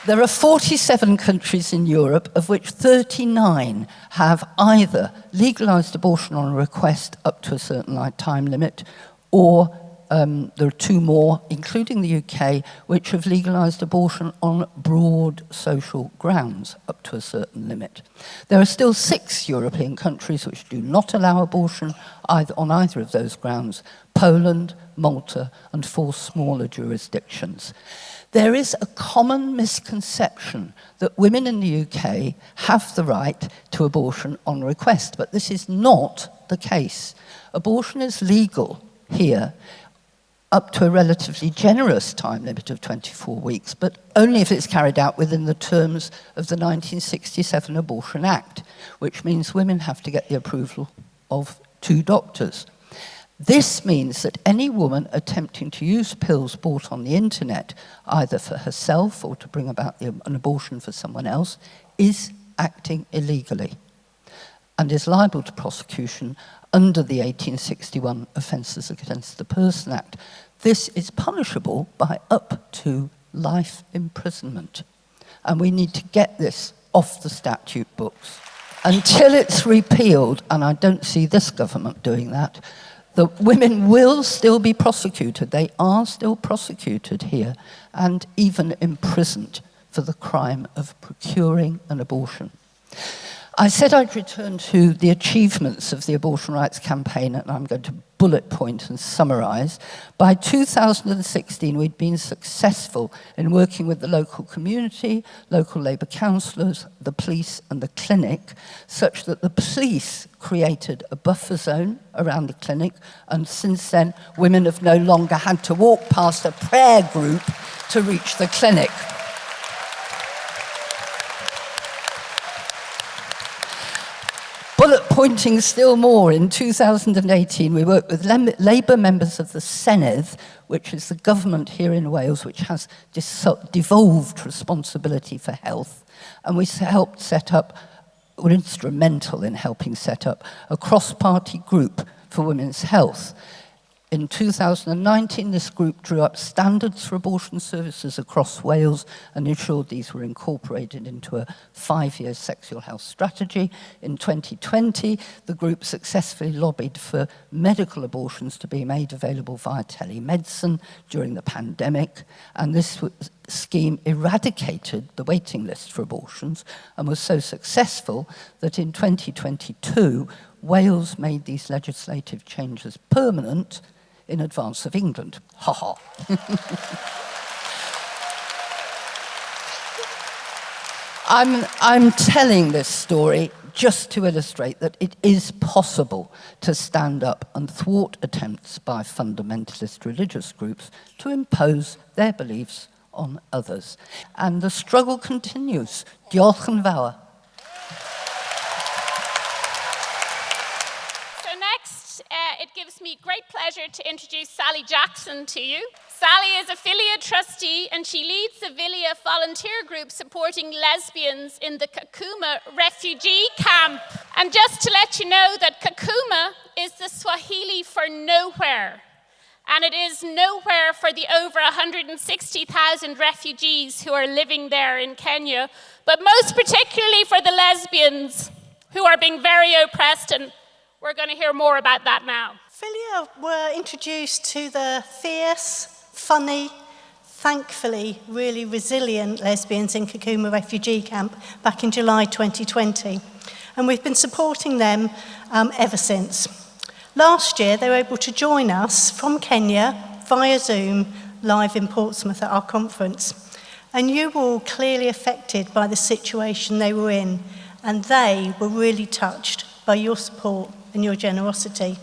[SPEAKER 7] There are 47 countries in Europe, of which 39 have either legalised abortion on request up to a certain time limit, or there are 2 more, including the UK, which have legalised abortion on broad social grounds up to a certain limit. There are still 6 European countries which do not allow abortion on either of those grounds: Poland, Malta, and 4 smaller jurisdictions. There is a common misconception that women in the UK have the right to abortion on request, but this is not the case. Abortion is legal here up to a relatively generous time limit of 24 weeks, but only if it's carried out within the terms of the 1967 Abortion Act, which means women have to get the approval of 2 doctors. This means that any woman attempting to use pills bought on the internet, either for herself or to bring about an abortion for someone else, is acting illegally and is liable to prosecution under the 1861 Offences Against the Person Act. This is punishable by up to life imprisonment. And we need to get this off the statute books. Until it's repealed, and I don't see this government doing that, the women will still be prosecuted. They are still prosecuted here and even imprisoned for the crime of procuring an abortion. I said I'd return to the achievements of the abortion rights campaign, and I'm going to bullet point and summarise. By 2016, we'd been successful in working with the local community, local Labour councillors, the police and the clinic, such that the police created a buffer zone around the clinic, and since then, women have no longer had to walk past a prayer group to reach the clinic. Bullet pointing still more, in 2018 we worked with Labour members of the Senedd, which is the government here in Wales which has devolved responsibility for health, and we helped set up, were instrumental in helping set up, a cross-party group for women's health. In 2019, this group drew up standards for abortion services across Wales and ensured these were incorporated into a 5-year sexual health strategy. In 2020, the group successfully lobbied for medical abortions to be made available via telemedicine during the pandemic, and this scheme eradicated the waiting list for abortions and was so successful that in 2022, Wales made these legislative changes permanent in advance of England. Ha ha. I'm telling this story just to illustrate that it is possible to stand up and thwart attempts by fundamentalist religious groups to impose their beliefs on others. And the struggle continues. Diolch yn fawr.
[SPEAKER 4] It gives me great pleasure to introduce Sally Jackson to you. Sally is a FiLiA trustee and she leads the FiLiA volunteer group supporting lesbians in the Kakuma refugee camp. And just to let you know that Kakuma is the Swahili for nowhere. And it is nowhere for the over 160,000 refugees who are living there in Kenya, but most particularly for the lesbians who are being very oppressed, and we're going to hear more about that now.
[SPEAKER 8] FiLiA were introduced to the fierce, funny, thankfully really resilient lesbians in Kakuma refugee camp back in July 2020. And we've been supporting them ever since. Last year, they were able to join us from Kenya via Zoom live in Portsmouth at our conference. And you were all clearly affected by the situation they were in, and they were really touched by your support and your generosity.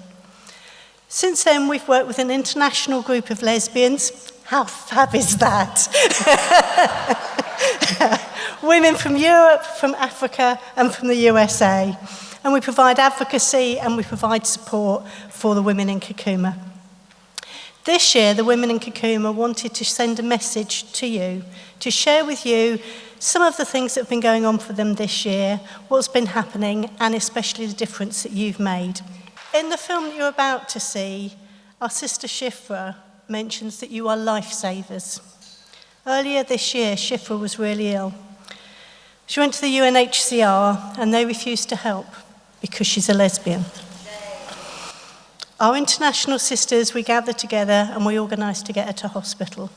[SPEAKER 8] Since then, we've worked with an international group of lesbians How fab is that? Women from Europe, from Africa, and from the USA. And we provide advocacy and we provide support for the women in Kakuma. This year, the women in Kakuma wanted to send a message to you, to share with you some of the things that have been going on for them this year, what's been happening, and especially the difference that you've made. In the film that you're about to see, our sister Shifra mentions that you are lifesavers. Earlier this year, Shifra was really ill. She went to the UNHCR and they refused to help because she's a lesbian. Our international sisters, we gathered together and we organised to get her to hospital.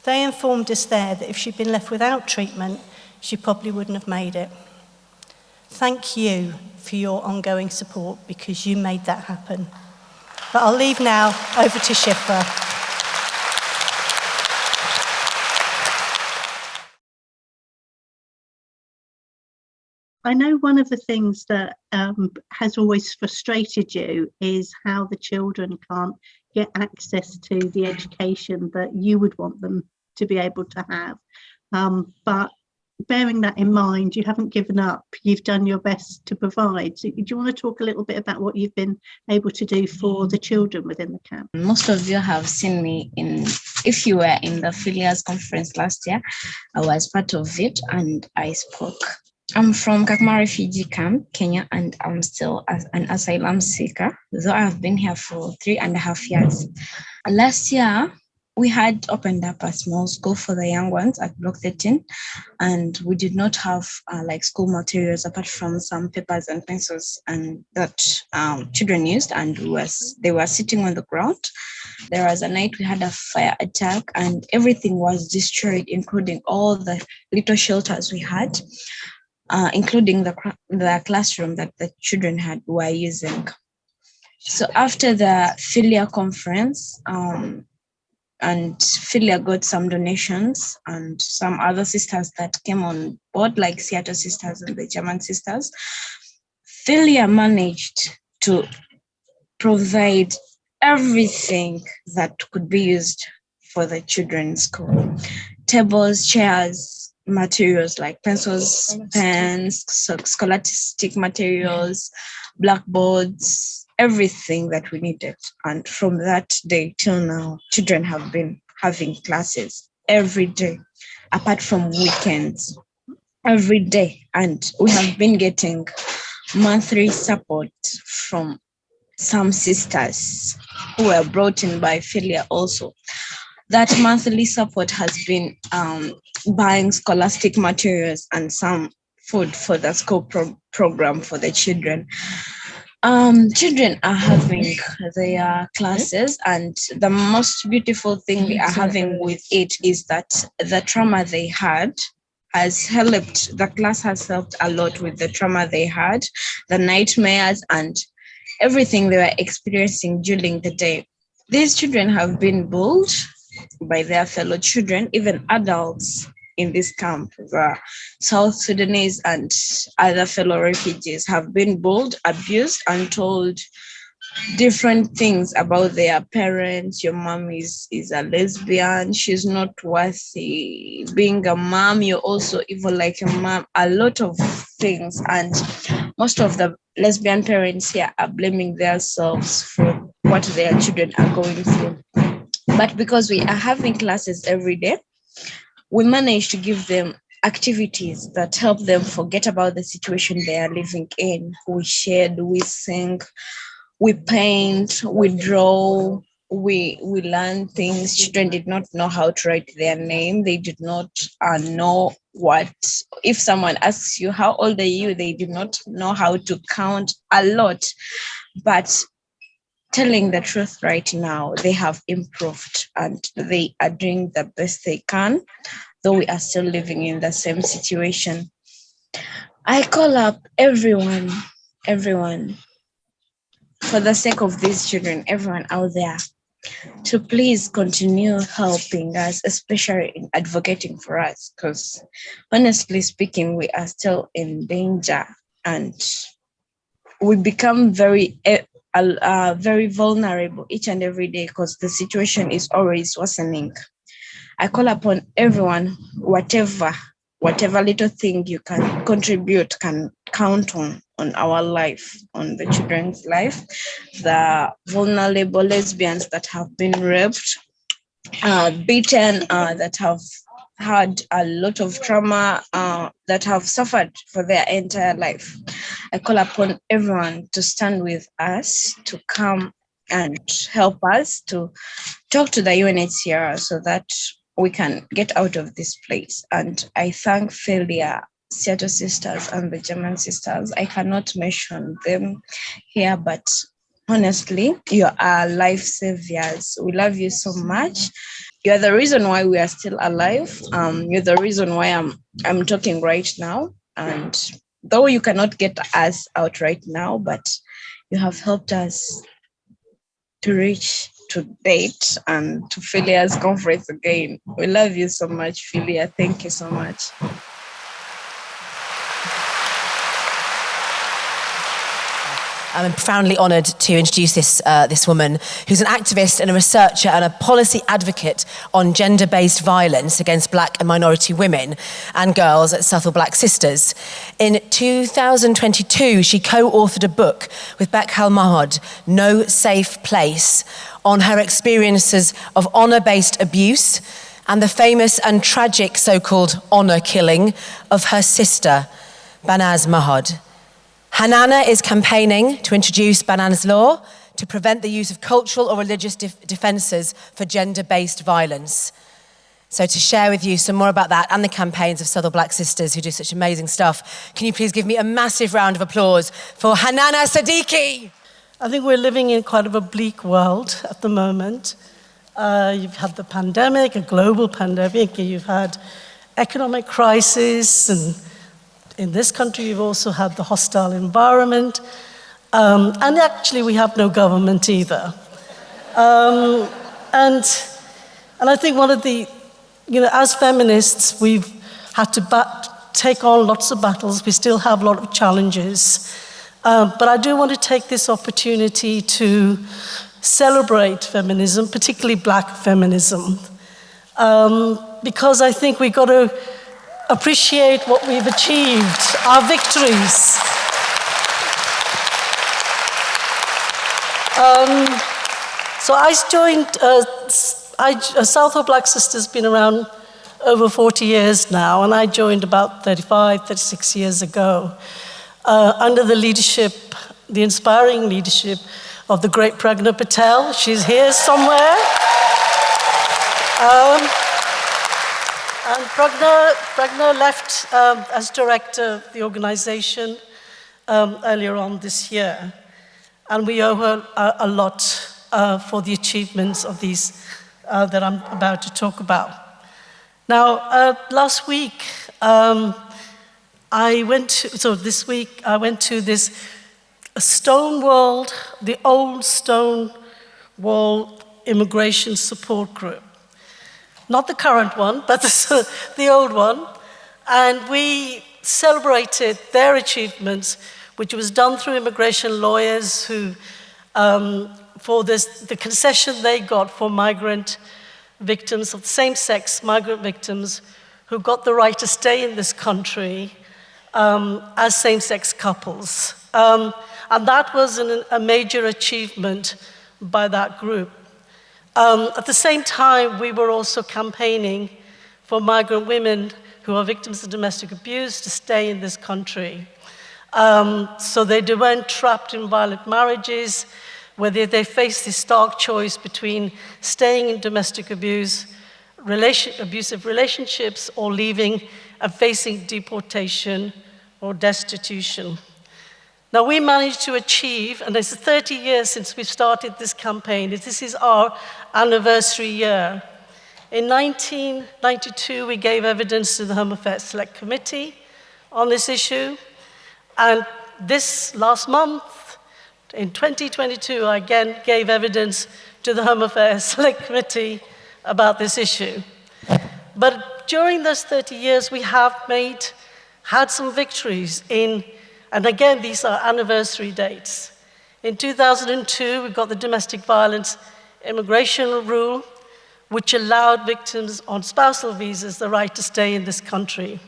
[SPEAKER 8] They informed us there that if she'd been left without treatment, she probably wouldn't have made it. Thank you for your ongoing support because you made that happen. But I'll leave now over to Shifra.
[SPEAKER 9] I know one of the things that has always frustrated you is how the children can't get access to the education that you would want them to be able to have. But bearing that in mind, you haven't given up. You've done your best to provide. So do you want to talk a little bit about what you've been able to do for the children within the camp?
[SPEAKER 10] Most of you have seen me if you were in the FiLiA's conference last year, I was part of it and I spoke. I'm from Kakuma refugee camp, Kenya, and I'm still an asylum seeker, though I've been here for 3.5 years. Last year, we had opened up a small school for the young ones at Block 13, and we did not have school materials apart from some papers and pencils and that children used, and they were sitting on the ground. There was a night we had a fire attack and everything was destroyed, including all the little shelters we had. Including the classroom that the children were using. So after the FiLiA conference, and FiLiA got some donations and some other sisters that came on board, like Seattle sisters and the German sisters, FiLiA managed to provide everything that could be used for the children's school. Tables, chairs, materials like pencils, pens, scholastic materials, blackboards, everything that we needed. And from that day till now, children have been having classes every day, apart from weekends, every day. And we have been getting monthly support from some sisters who were brought in by FiLiA also. That monthly support has been buying scholastic materials and some food for the school program for the children. Children are having their classes, and the most beautiful thing they are having with it is that the trauma they had has helped, the class has helped a lot with the trauma they had, the nightmares and everything they were experiencing during the day. These children have been bullied by their fellow children, even adults in this camp. The South Sudanese and other fellow refugees have been bullied, abused, and told different things about their parents. Your mom is a lesbian, she's not worthy being a mom, you're also evil like a mom, a lot of things. And most of the lesbian parents here are blaming themselves for what their children are going through. But because we are having classes every day, we manage to give them activities that help them forget about the situation they are living in. We shed, we sing, we paint, we draw, we learn things. Children did not know how to write their name. They did not know what, if someone asks you, how old are you? They did not know how to count a lot. But telling the truth right now, they have improved and they are doing the best they can, though we are still living in the same situation. I call up everyone, for the sake of these children, everyone out there, to please continue helping us, especially in advocating for us, because honestly speaking, we are still in danger and we become very vulnerable each and every day because the situation is always worsening. I call upon everyone, whatever little thing you can contribute can count on our life, on the children's life, the vulnerable lesbians that have been raped, beaten, that have had a lot of trauma, that have suffered for their entire life. I call upon everyone to stand with us, to come and help us, to talk to the UNHCR so that we can get out of this place. And I thank FiLiA, Seattle Sisters, and the German Sisters. I cannot mention them here, but honestly, you are life saviors. We love you so much. You're the reason why we are still alive. You're the reason why I'm talking right now. And though you cannot get us out right now, but you have helped us to reach to date and to FiLiA's conference again. We love you so much, FiLiA. Thank you so much.
[SPEAKER 1] I'm profoundly honoured to introduce this woman who's an activist and a researcher and a policy advocate on gender-based violence against black and minority women and girls at Southall Black Sisters. In 2022, she co-authored a book with Becca No Safe Place, on her experiences of honour-based abuse and the famous and tragic so-called honour killing of her sister, Banaz Mahad. Hannana is campaigning to introduce Banaz law to prevent the use of cultural or religious defences for gender-based violence. So to share with you some more about that and the campaigns of Southall Black Sisters who do such amazing stuff, can you please give me a massive round of applause for Hannana Siddiqui?
[SPEAKER 11] I think we're living in quite of a bleak world at the moment. You've had the pandemic, a global pandemic, you've had economic crisis, and in this country, you've also had the hostile environment. And actually, we have no government either. And I think one of the, as feminists, we've had to take on lots of battles. We still have a lot of challenges. But I do want to take this opportunity to celebrate feminism, particularly black feminism, because I think we've got to appreciate what we've achieved, our victories. So I joined, Southall Black Sisters has been around over 40 years now, and I joined about 36 years ago, under the leadership, the inspiring leadership of the great Pragna Patel. She's here somewhere. And Pragna left as director of the organization earlier on this year. And we owe her a lot for the achievements of these that I'm about to talk about. Now, last week, this week I went to this Stonewall, the old Stonewall immigration support group. Not the current one, but the old one. And we celebrated their achievements, which was done through immigration lawyers who, for the concession they got for migrant victims of same-sex migrant victims who got the right to stay in this country as same-sex couples. And that was a major achievement by that group. At the same time, we were also campaigning for migrant women who are victims of domestic abuse to stay in this country. So they weren't trapped in violent marriages, where they face this stark choice between staying in domestic abuse, abusive relationships, or leaving and facing deportation or destitution. Now, we managed to achieve, and it's 30 years since we started this campaign. This is our anniversary year. In 1992, we gave evidence to the Home Affairs Select Committee on this issue. And this last month, in 2022, I again gave evidence to the Home Affairs Select Committee about this issue. But during those 30 years, we have had some victories and again, these are anniversary dates. In 2002, we got the domestic violence immigration rule, which allowed victims on spousal visas the right to stay in this country.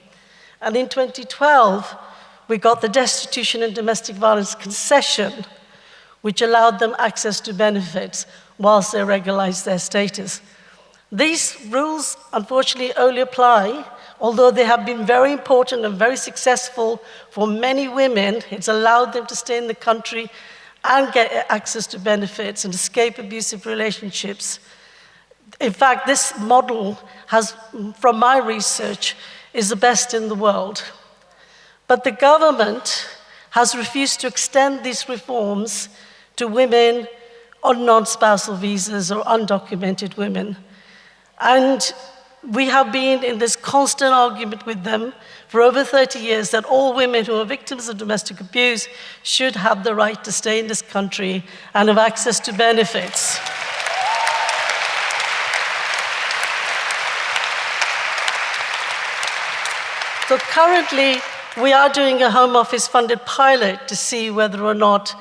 [SPEAKER 11] And in 2012, we got the Destitution and Domestic Violence Concession, which allowed them access to benefits whilst they regularized their status. These rules, unfortunately, only apply, although they have been very important and very successful for many women. It's allowed them to stay in the country and get access to benefits and escape abusive relationships. In fact, this model has, from my research, is the best in the world. But the government has refused to extend these reforms to women on non-spousal visas or undocumented women. And we have been in this constant argument with them for over 30 years that all women who are victims of domestic abuse should have the right to stay in this country and have access to benefits. So currently, we are doing a Home Office-funded pilot to see whether or not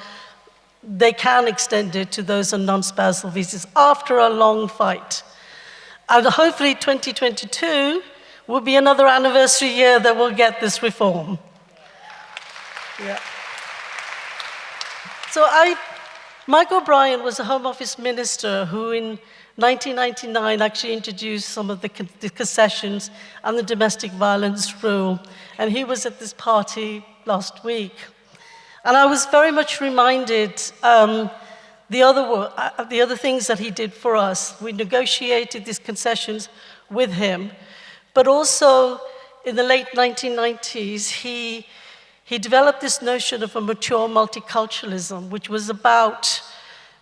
[SPEAKER 11] they can extend it to those on non-spousal visas after a long fight. And hopefully 2022 will be another anniversary year that we'll get this reform. Yeah. So Mike O'Brien was a Home Office minister who in 1999 actually introduced some of the concessions and the domestic violence rule. And he was at this party last week. And I was very much reminded the other things that he did for us. We negotiated these concessions with him, but also in the late 1990s, he developed this notion of a mature multiculturalism, which was about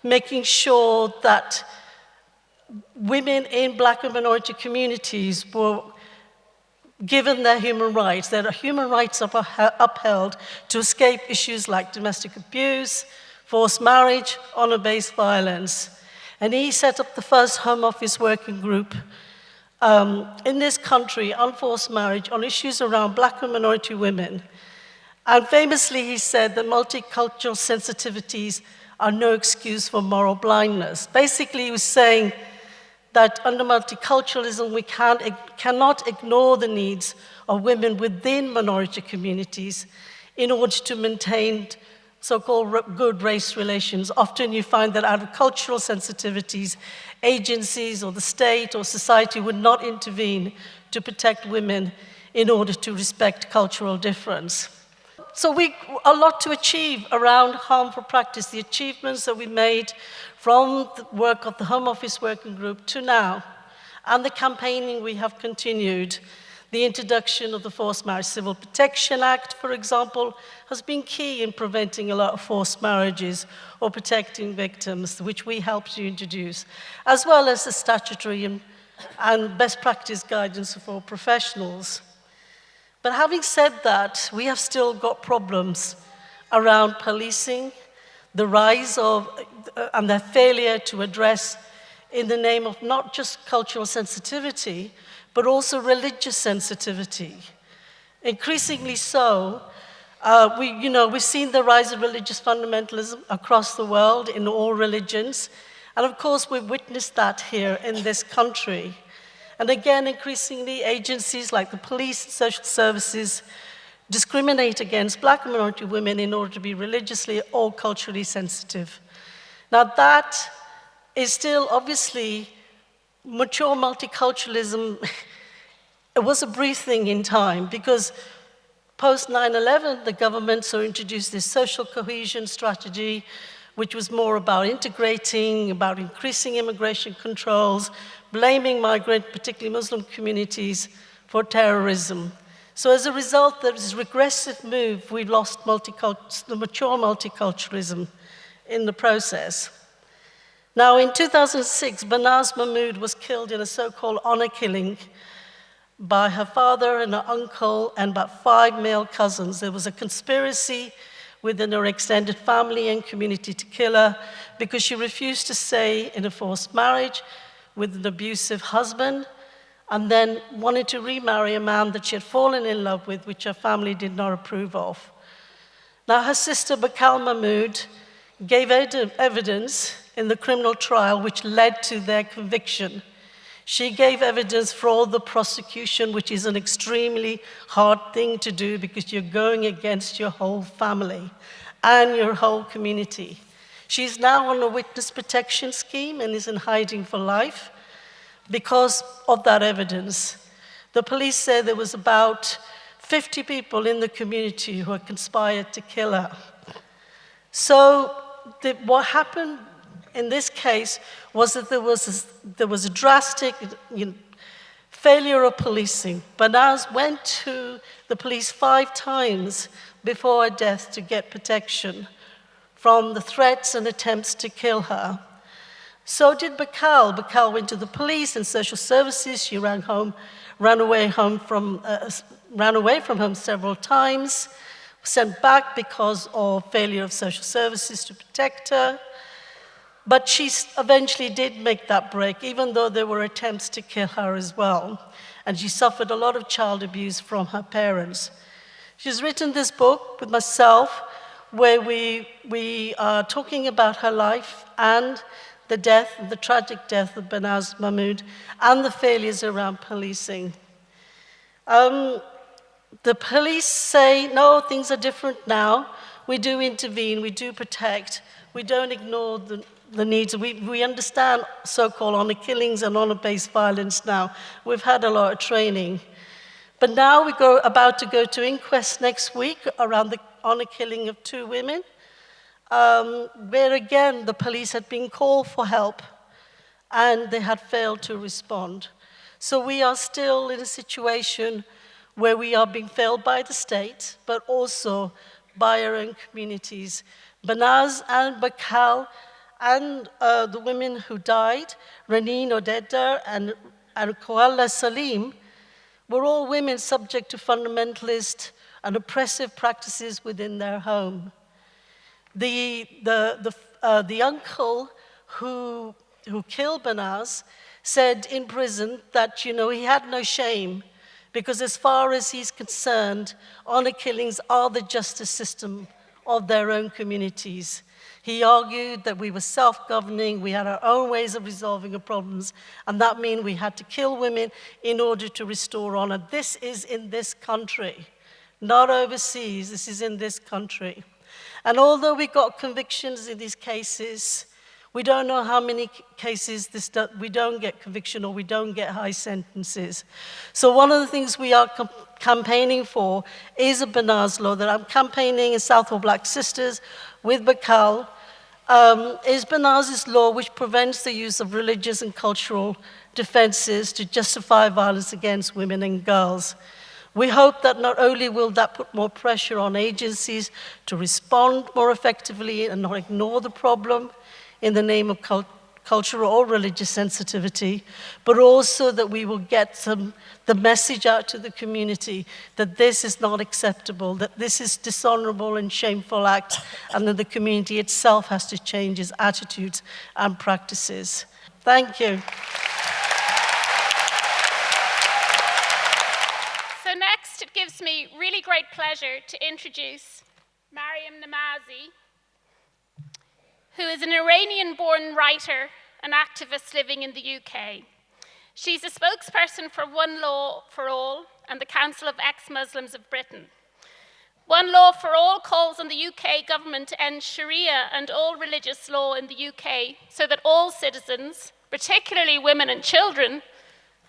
[SPEAKER 11] making sure that women in Black and minority communities were given their human rights are upheld to escape issues like domestic abuse, forced marriage, honor-based violence. And he set up the first Home Office working group in this country on forced marriage, on issues around Black and minority women. And famously, he said that multicultural sensitivities are no excuse for moral blindness. Basically, he was saying that under multiculturalism, we cannot ignore the needs of women within minority communities in order to maintain so-called good race relations. Often you find that out of cultural sensitivities, agencies or the state or society would not intervene to protect women in order to respect cultural difference. So a lot to achieve around harmful practice. The achievements that we made from the work of the Home Office Working Group to now, and the campaigning we have continued. The introduction of the Forced Marriage Civil Protection Act, for example, has been key in preventing a lot of forced marriages or protecting victims, which we helped to introduce, as well as the statutory and best practice guidance for professionals. But having said that, we have still got problems around policing, the rise of and their failure to address in the name of not just cultural sensitivity, but also religious sensitivity. Increasingly so, we've seen the rise of religious fundamentalism across the world in all religions. And of course, we've witnessed that here in this country. And again, increasingly, agencies like the police and social services discriminate against Black and minority women in order to be religiously or culturally sensitive. Now that is still obviously mature multiculturalism. It was a brief thing in time because post 9/11, the government introduced this social cohesion strategy, which was more about integrating, about increasing immigration controls, blaming migrant, particularly Muslim communities, for terrorism. So as a result of this regressive move, we lost the mature multiculturalism in the process. Now in 2006, Banaz Mahmood was killed in a so-called honor killing by her father and her uncle and about 5 male cousins. There was a conspiracy within her extended family and community to kill her because she refused to stay in a forced marriage with an abusive husband and then wanted to remarry a man that she had fallen in love with, which her family did not approve of. Now her sister, Raquel Mahmood, gave evidence in the criminal trial which led to their conviction. She gave evidence for all the prosecution, which is an extremely hard thing to do because you're going against your whole family and your whole community. She's now on a witness protection scheme and is in hiding for life because of that evidence. The police say there was about 50 people in the community who had conspired to kill her. So what happened in this case was that there was a drastic failure of policing. Banaz went to the police 5 times before her death to get protection from the threats and attempts to kill her. So did Bacal. Bacal went to the police and social services. She ran away from home several times, sent back because of failure of social services to protect her. But she eventually did make that break, even though there were attempts to kill her as well. And she suffered a lot of child abuse from her parents. She's written this book with myself, where we are talking about her life and the tragic death of Banaz Mahmoud, and the failures around policing. The police say, no, things are different now. We do intervene, we do protect, we don't ignore the needs. We understand so-called honor killings and honor-based violence now. We've had a lot of training. But now we're about to go to inquest next week around the honor killing of 2 women, where again the police had been called for help and they had failed to respond. So we are still in a situation where we are being failed by the state, but also by our own communities. Banaz and Bacal and the women who died, Raneen Odedar and Koala Salim, were all women subject to fundamentalist and oppressive practices within their home. The uncle who killed Banaz said in prison that, he had no shame because as far as he's concerned, honor killings are the justice system of their own communities. He argued that we were self-governing, we had our own ways of resolving our problems, and that meant we had to kill women in order to restore honor. This is in this country, not overseas, this is in this country. And although we got convictions in these cases, we don't know how many cases we don't get conviction or we don't get high sentences. So one of the things we are campaigning for is a Banaz law that I'm campaigning in Southall Black Sisters with Bacal, is Banaz's law which prevents the use of religious and cultural defenses to justify violence against women and girls. We hope that not only will that put more pressure on agencies to respond more effectively and not ignore the problem in the name of cultural or religious sensitivity, but also that we will get the message out to the community that this is not acceptable, that this is dishonorable and shameful act, and that the community itself has to change its attitudes and practices. Thank you.
[SPEAKER 4] So next, it gives me really great pleasure to introduce Maryam Namazie, who is an Iranian-born writer and activist living in the UK. She's a spokesperson for One Law for All and the Council of Ex-Muslims of Britain. One Law for All calls on the UK government to end Sharia and all religious law in the UK so that all citizens, particularly women and children,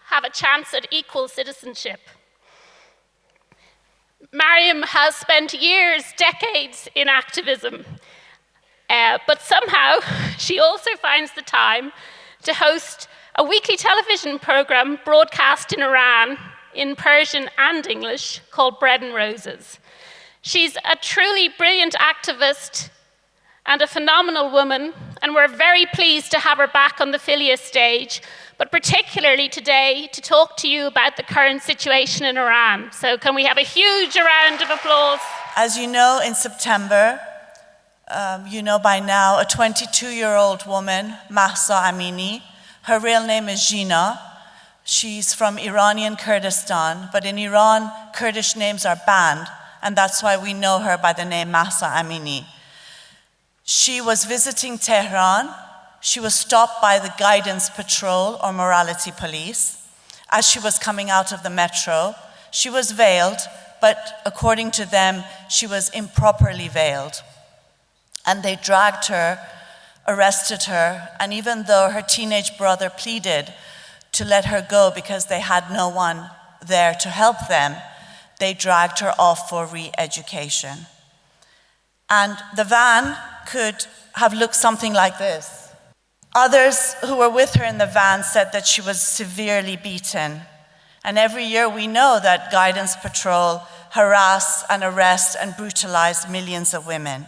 [SPEAKER 4] have a chance at equal citizenship. Maryam has spent years, decades in activism, but somehow she also finds the time to host a weekly television program broadcast in Iran in Persian and English called Bread and Roses. She's a truly brilliant activist and a phenomenal woman, and we're very pleased to have her back on the FiLiA stage, but particularly today to talk to you about the current situation in Iran. So can we have a huge round of applause?
[SPEAKER 12] As you know, in September, you know by now, a 22-year-old woman, Mahsa Amini, her real name is Jina. She's from Iranian Kurdistan, but in Iran, Kurdish names are banned, and that's why we know her by the name Mahsa Amini. She was visiting Tehran. she was stopped by the guidance patrol or morality police as she was coming out of the metro. She was veiled, but according to them, she was improperly veiled. And they dragged her, arrested her, and even though her teenage brother pleaded to let her go because they had no one there to help them, they dragged her off for re-education. And the van could have looked something like this. Others who were with her in the van said that she was severely beaten. And every year we know that guidance patrol harass and arrest and brutalize millions of women.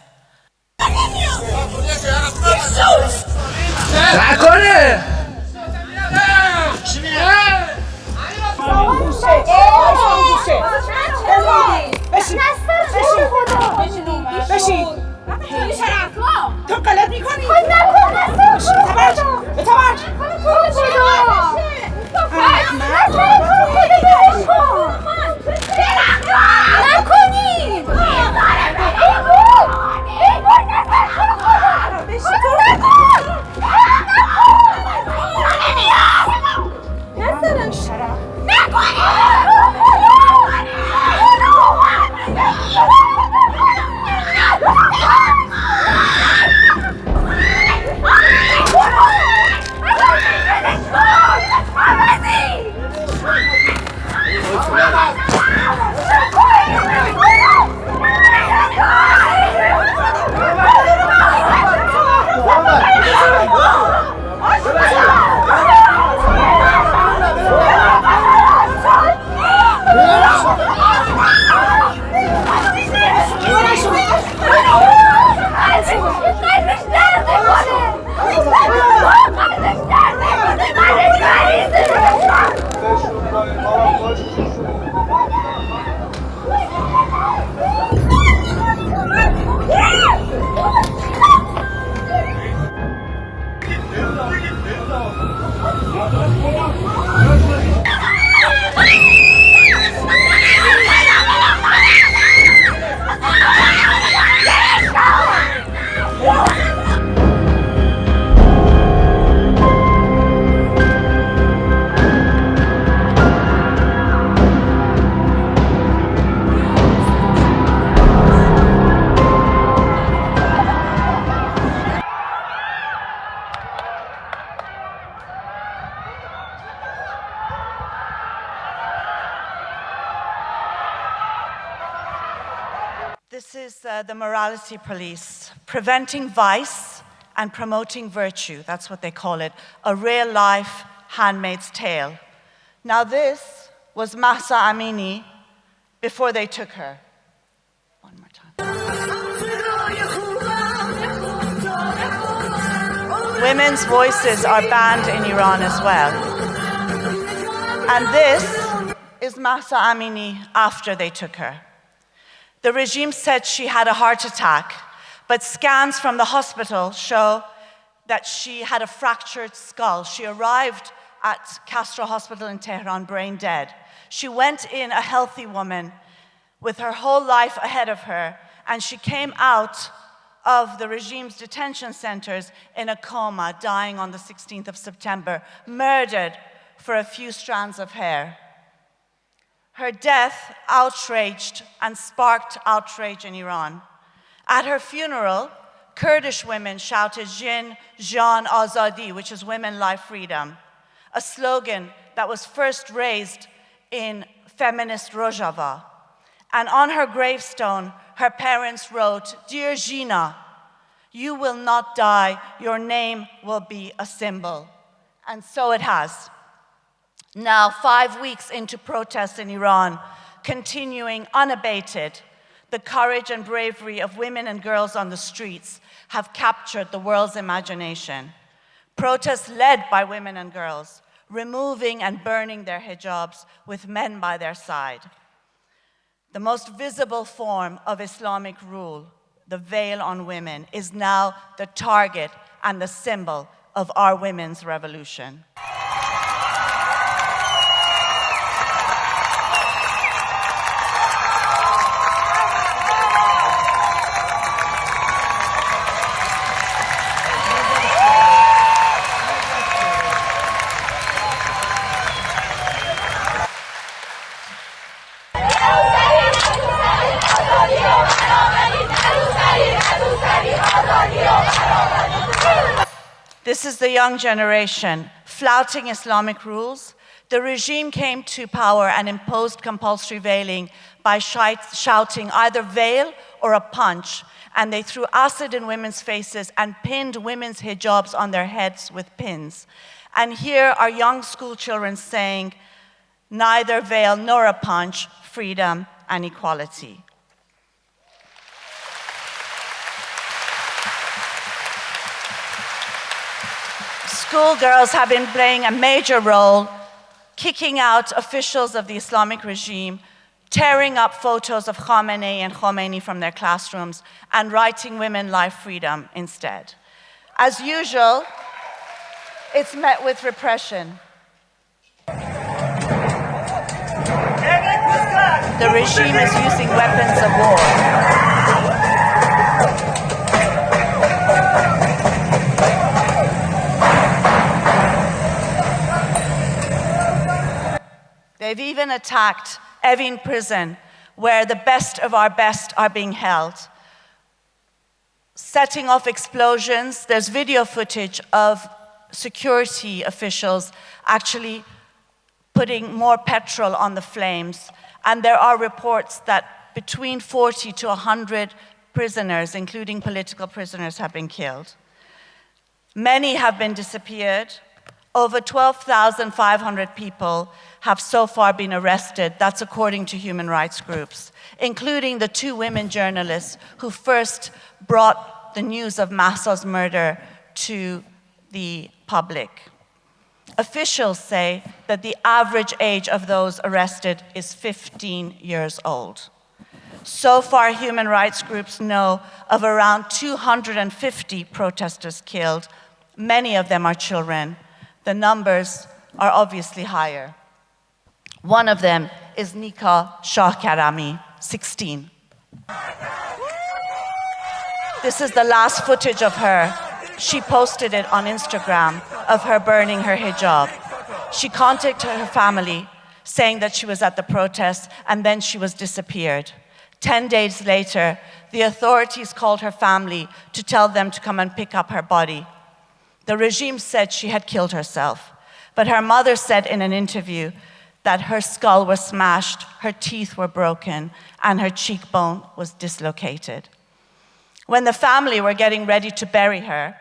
[SPEAKER 12] This is the morality police, preventing vice and promoting virtue. That's what they call it, a real-life Handmaid's Tale. Now this was Mahsa Amini before they took her. One more time. Women's voices are banned in Iran as well. And this is Mahsa Amini after they took her. The regime said she had a heart attack, but scans from the hospital show that she had a fractured skull. She arrived at Castro Hospital in Tehran brain dead. She went in a healthy woman with her whole life ahead of her, and she came out of the regime's detention centers in a coma, dying on the 16th of September, murdered for a few strands of hair. Her death outraged and sparked outrage in Iran. At her funeral, Kurdish women shouted Jin, Jan, Azadi, which is women, life, freedom, a slogan that was first raised in feminist Rojava. And on her gravestone, her parents wrote, "Dear Gina, you will not die, your name will be a symbol." And so it has. Now, 5 weeks into protests in Iran, continuing unabated, the courage and bravery of women and girls on the streets have captured the world's imagination. Protests led by women and girls, removing and burning their hijabs with men by their side. The most visible form of Islamic rule, the veil on women, is now the target and the symbol of our women's revolution. This is the young generation flouting Islamic rules. The regime came to power and imposed compulsory veiling by shouting either veil or a punch, and they threw acid in women's faces and pinned women's hijabs on their heads with pins. And here are young school children saying, neither veil nor a punch, freedom and equality. Schoolgirls have been playing a major role, kicking out officials of the Islamic regime, tearing up photos of Khamenei and Khomeini from their classrooms, and writing women life freedom instead. As usual, it's met with repression. The regime is using weapons of war. They've even attacked Evin prison, where the best of our best are being held. Setting off explosions, there's video footage of security officials actually putting more petrol on the flames. And there are reports that between 40 to 100 prisoners, including political prisoners, have been killed. Many have been disappeared. Over 12,500 people have so far been arrested. That's according to human rights groups, including the 2 women journalists who first brought the news of Mahsa's murder to the public. Officials say that the average age of those arrested is 15 years old. So far, human rights groups know of around 250 protesters killed. Many of them are children. The numbers are obviously higher. One of them is Nika Shahkarami, 16. This is the last footage of her. She posted it on Instagram of her burning her hijab. She contacted her family saying that she was at the protest, and then she was disappeared. 10 days later, the authorities called her family to tell them to come and pick up her body. The regime said she had killed herself, but her mother said in an interview that her skull was smashed, her teeth were broken, and her cheekbone was dislocated. When the family were getting ready to bury her,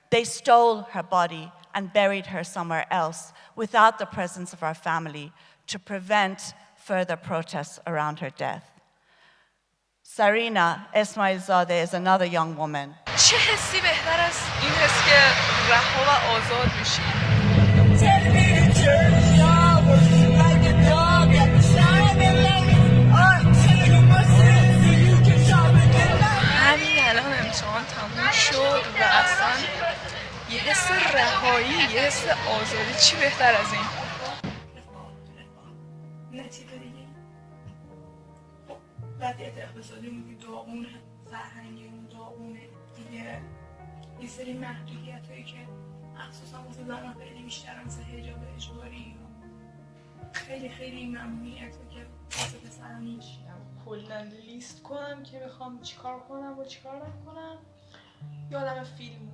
[SPEAKER 12] they stole her body and buried her somewhere else without the presence of our family to prevent further protests around her death. Sarina Esmailzadeh is another young woman.
[SPEAKER 13] چه حسی بهتر از این حس که رها و آزاد میشی؟ همین الان امتحان تموم شد و اصلا یه حس رهایی، یه حس آزادی، چی بهتر از این؟ نتیجه دیگه وضعیت اقتصادی داغونه، فرهنگیمون داغونه دیگه، یه سری محدودیت هایی که مخصوصا واسه زنان خیلی بیشتر مثل حجاب اجباری خیلی خیلی ممنوعیت که واسه پسران نیست. کلا لیست کنم که بخوام چیکار کنم و چیکار نکنم، یادم فیلمو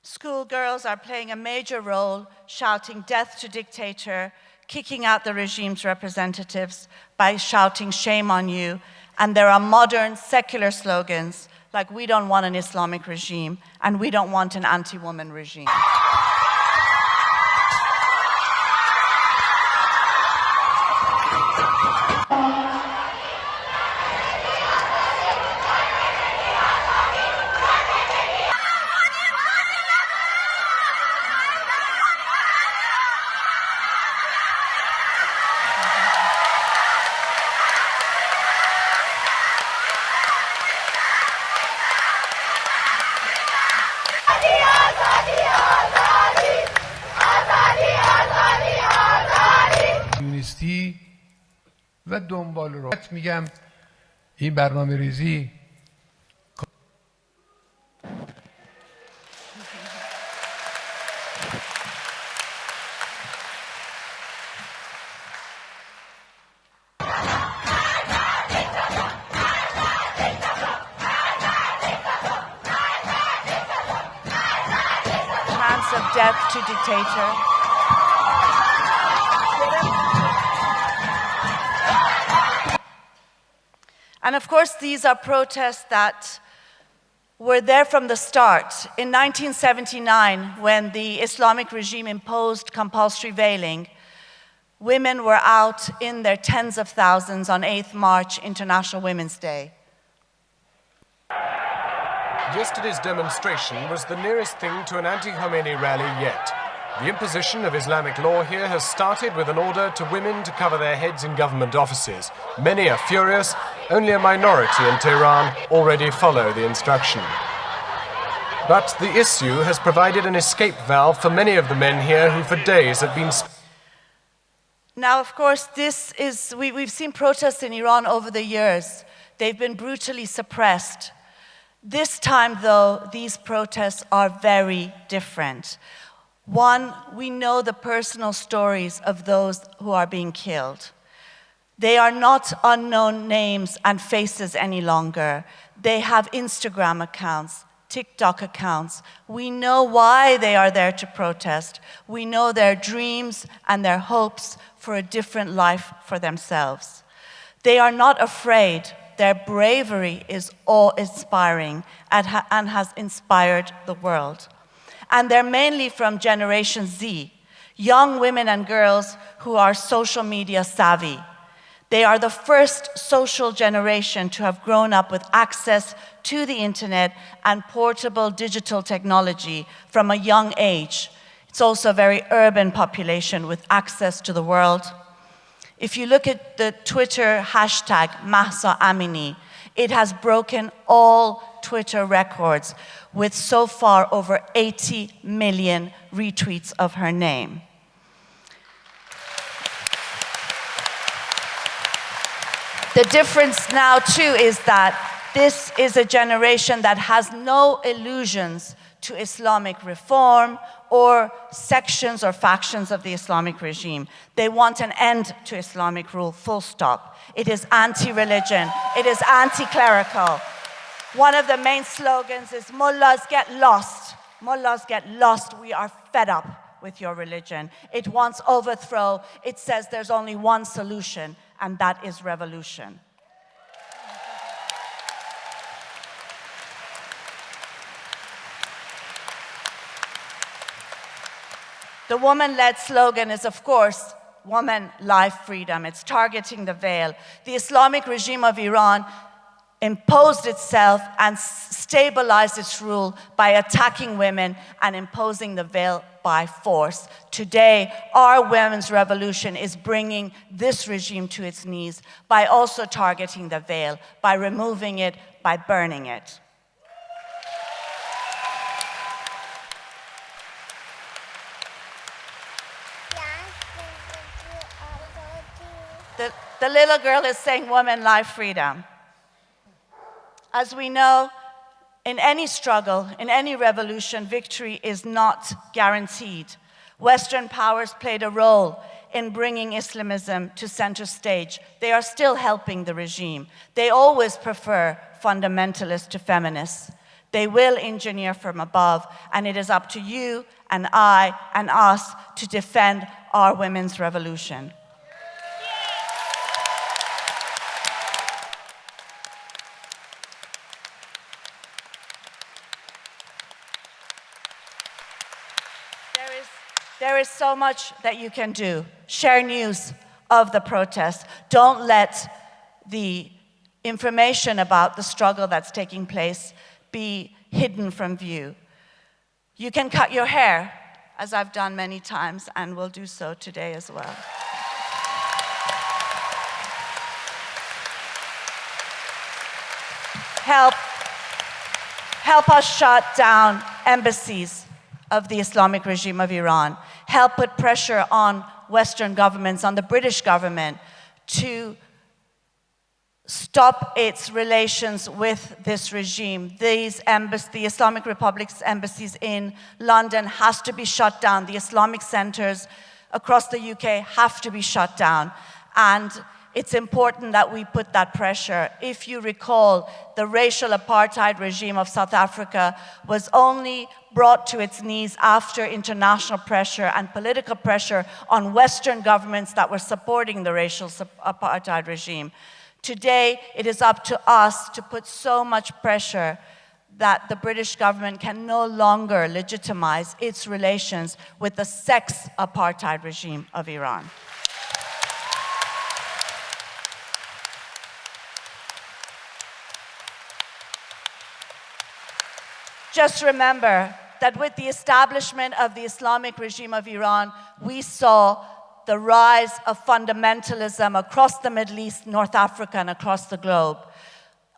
[SPEAKER 12] Schoolgirls are playing a major role, shouting death to dictator, kicking out the regime's representatives by shouting shame on you. And there are modern secular slogans like we don't want an Islamic regime and we don't want an anti-woman regime.
[SPEAKER 14] سکیوریتی و دنبال رو میگم این برنامه ریزی
[SPEAKER 12] Of death to dictator. And of course, these are protests that were there from the start. In 1979, when the Islamic regime imposed compulsory veiling, women were out in their tens of thousands on 8th March, International Women's Day.
[SPEAKER 15] Yesterday's demonstration was the nearest thing to an anti-Khomeini rally yet. The imposition of Islamic law here has started with an order to women to cover their heads in government offices. Many are furious. Only a minority in Tehran already follow the instruction. But the issue has provided an escape valve for many of the men here who for days have been...
[SPEAKER 12] Now, of course, we've seen protests in Iran over the years. They've been brutally suppressed. This time, though, these protests are very different. One, we know the personal stories of those who are being killed. They are not unknown names and faces any longer. They have Instagram accounts, TikTok accounts. We know why they are there to protest. We know their dreams and their hopes for a different life for themselves. They are not afraid. Their bravery is awe-inspiring and has inspired the world. And they're mainly from Generation Z, young women and girls who are social media savvy. They are the first social generation to have grown up with access to the internet and portable digital technology from a young age. It's also a very urban population with access to the world. If you look at the Twitter hashtag Mahsa Amini, it has broken all Twitter records with so far over 80 million retweets of her name. The difference now, too, is that this is a generation that has no illusions to Islamic reform or sections or factions of the Islamic regime. They want an end to Islamic rule, full stop. It is anti-religion. It is anti-clerical. One of the main slogans is, Mullahs get lost. Mullahs get lost. We are fed up with your religion. It wants overthrow. It says there's only one solution, and that is revolution. The woman-led slogan is, of course, woman, life, freedom. It's targeting the veil. The Islamic regime of Iran imposed itself and stabilized its rule by attacking women and imposing the veil by force. Today, our women's revolution is bringing this regime to its knees by also targeting the veil, by removing it, by burning it. The little girl is saying, woman, life, freedom. As we know, in any struggle, in any revolution, victory is not guaranteed. Western powers played a role in bringing Islamism to center stage. They are still helping the regime. They always prefer fundamentalists to feminists. They will engineer from above, and it is up to you and I and us to defend our women's revolution. There is so much that you can do. Share news of the protests. Don't let the information about the struggle that's taking place be hidden from view. You can cut your hair, as I've done many times, and will do so today as well. Help us shut down embassies of the Islamic regime of Iran. Help put pressure on Western governments, on the British government, to stop its relations with this regime. The Islamic Republic's embassies in London has to be shut down. The Islamic centers across the UK have to be shut down. And it's important that we put that pressure. If you recall, the racial apartheid regime of South Africa was only brought to its knees after international pressure and political pressure on Western governments that were supporting the racial apartheid regime. Today, it is up to us to put so much pressure that the British government can no longer legitimize its relations with the sex apartheid regime of Iran. Just remember that with the establishment of the Islamic regime of Iran, we saw the rise of fundamentalism across the Middle East, North Africa, and across the globe.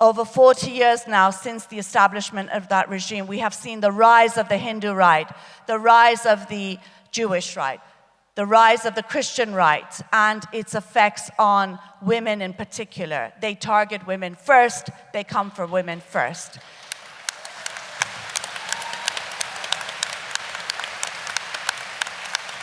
[SPEAKER 12] Over 40 years now since the establishment of that regime, we have seen the rise of the Hindu right, the rise of the Jewish right, the rise of the Christian right, and its effects on women in particular. They target women first, they come for women first.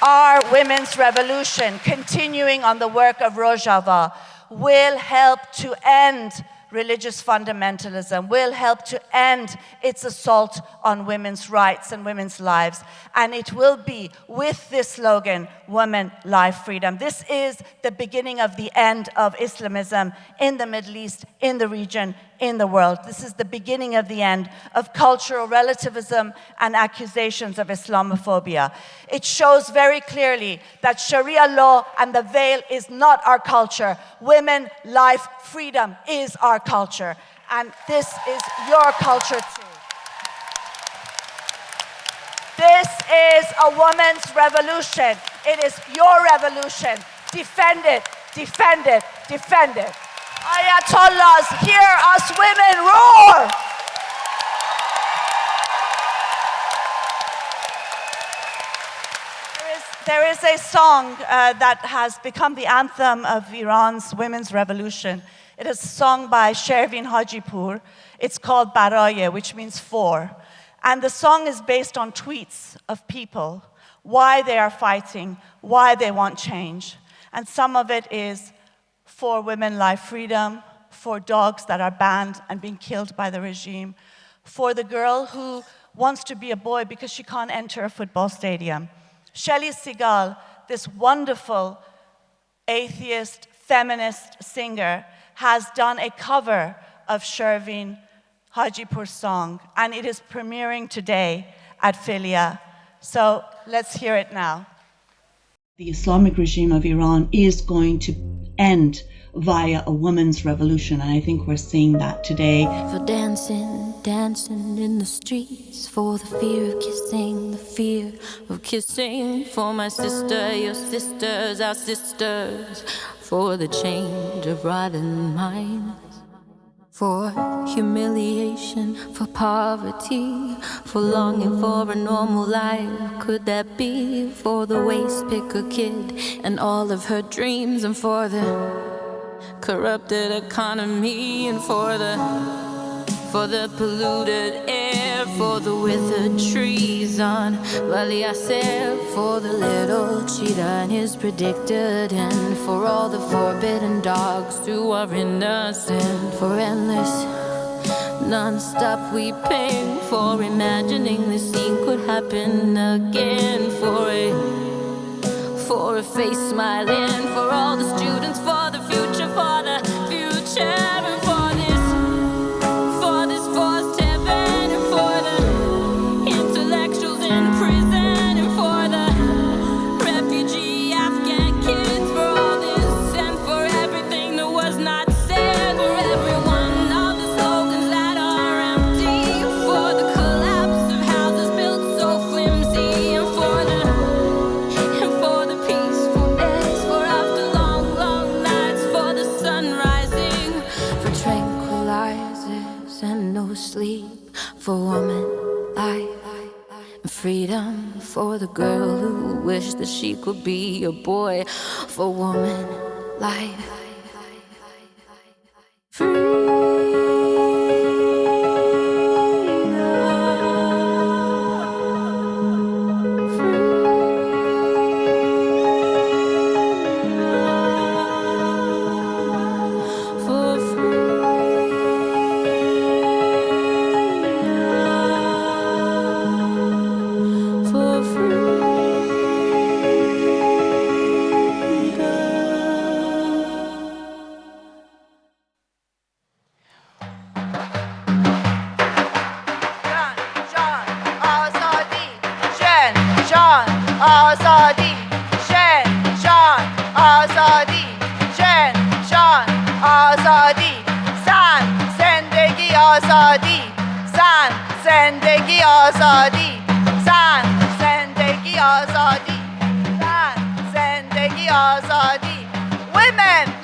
[SPEAKER 12] Our women's revolution, continuing on the work of Rojava, will help to end religious fundamentalism, will help to end its assault on women's rights and women's lives. And it will be with this slogan, Women, Life, Freedom. This is the beginning of the end of Islamism in the Middle East, in the region, in the world. This is the beginning of the end of cultural relativism and accusations of Islamophobia. It shows very clearly that Sharia law and the veil is not our culture. Women, life, freedom is our culture. And this is your culture too. This is a woman's revolution. It is your revolution. Defend it, defend it, defend it. Ayatollahs, hear us women roar! There is a song that has become the anthem of Iran's women's revolution. It is sung by Shervin Hajipur. It's called Baraye, which means for. And the song is based on tweets of people, why they are fighting, why they want change. And some of it is for women, life, freedom, for dogs that are banned and being killed by the regime, for the girl who wants to be a boy because she can't enter a football stadium. Shelley Segal, this wonderful atheist, feminist singer, has done a cover of Shervin Hajipur's song, and it is premiering today at FiLiA. So let's hear it now.
[SPEAKER 16] The Islamic regime of Iran is going to end via a women's revolution, and I think we're seeing that today.
[SPEAKER 17] For dancing, dancing in the streets, for the fear of kissing, the fear of kissing, for my sister, your sisters, our sisters, for the change of rotten minds, for humiliation, for poverty, for longing for a normal life. Could that be for the waste picker kid and all of her dreams, and for the corrupted economy, and for the polluted air, for the withered trees on Valiaser, for the little cheetah and his predicted end, for all the forbidden dogs who are innocent, for endless non-stop weeping, for imagining the scene could happen again, for a face smiling, for all the students, for the future, and for this forced heaven, and for the intellectuals in prison, and for the refugee Afghan kids, for all this, and for everything that was not said, for every one of the slogans that are empty, for the collapse of houses built so flimsy, and for the peaceful days, for after long, long nights. freedom for the girl who wished that she could be a boy, for woman, life.
[SPEAKER 12] Women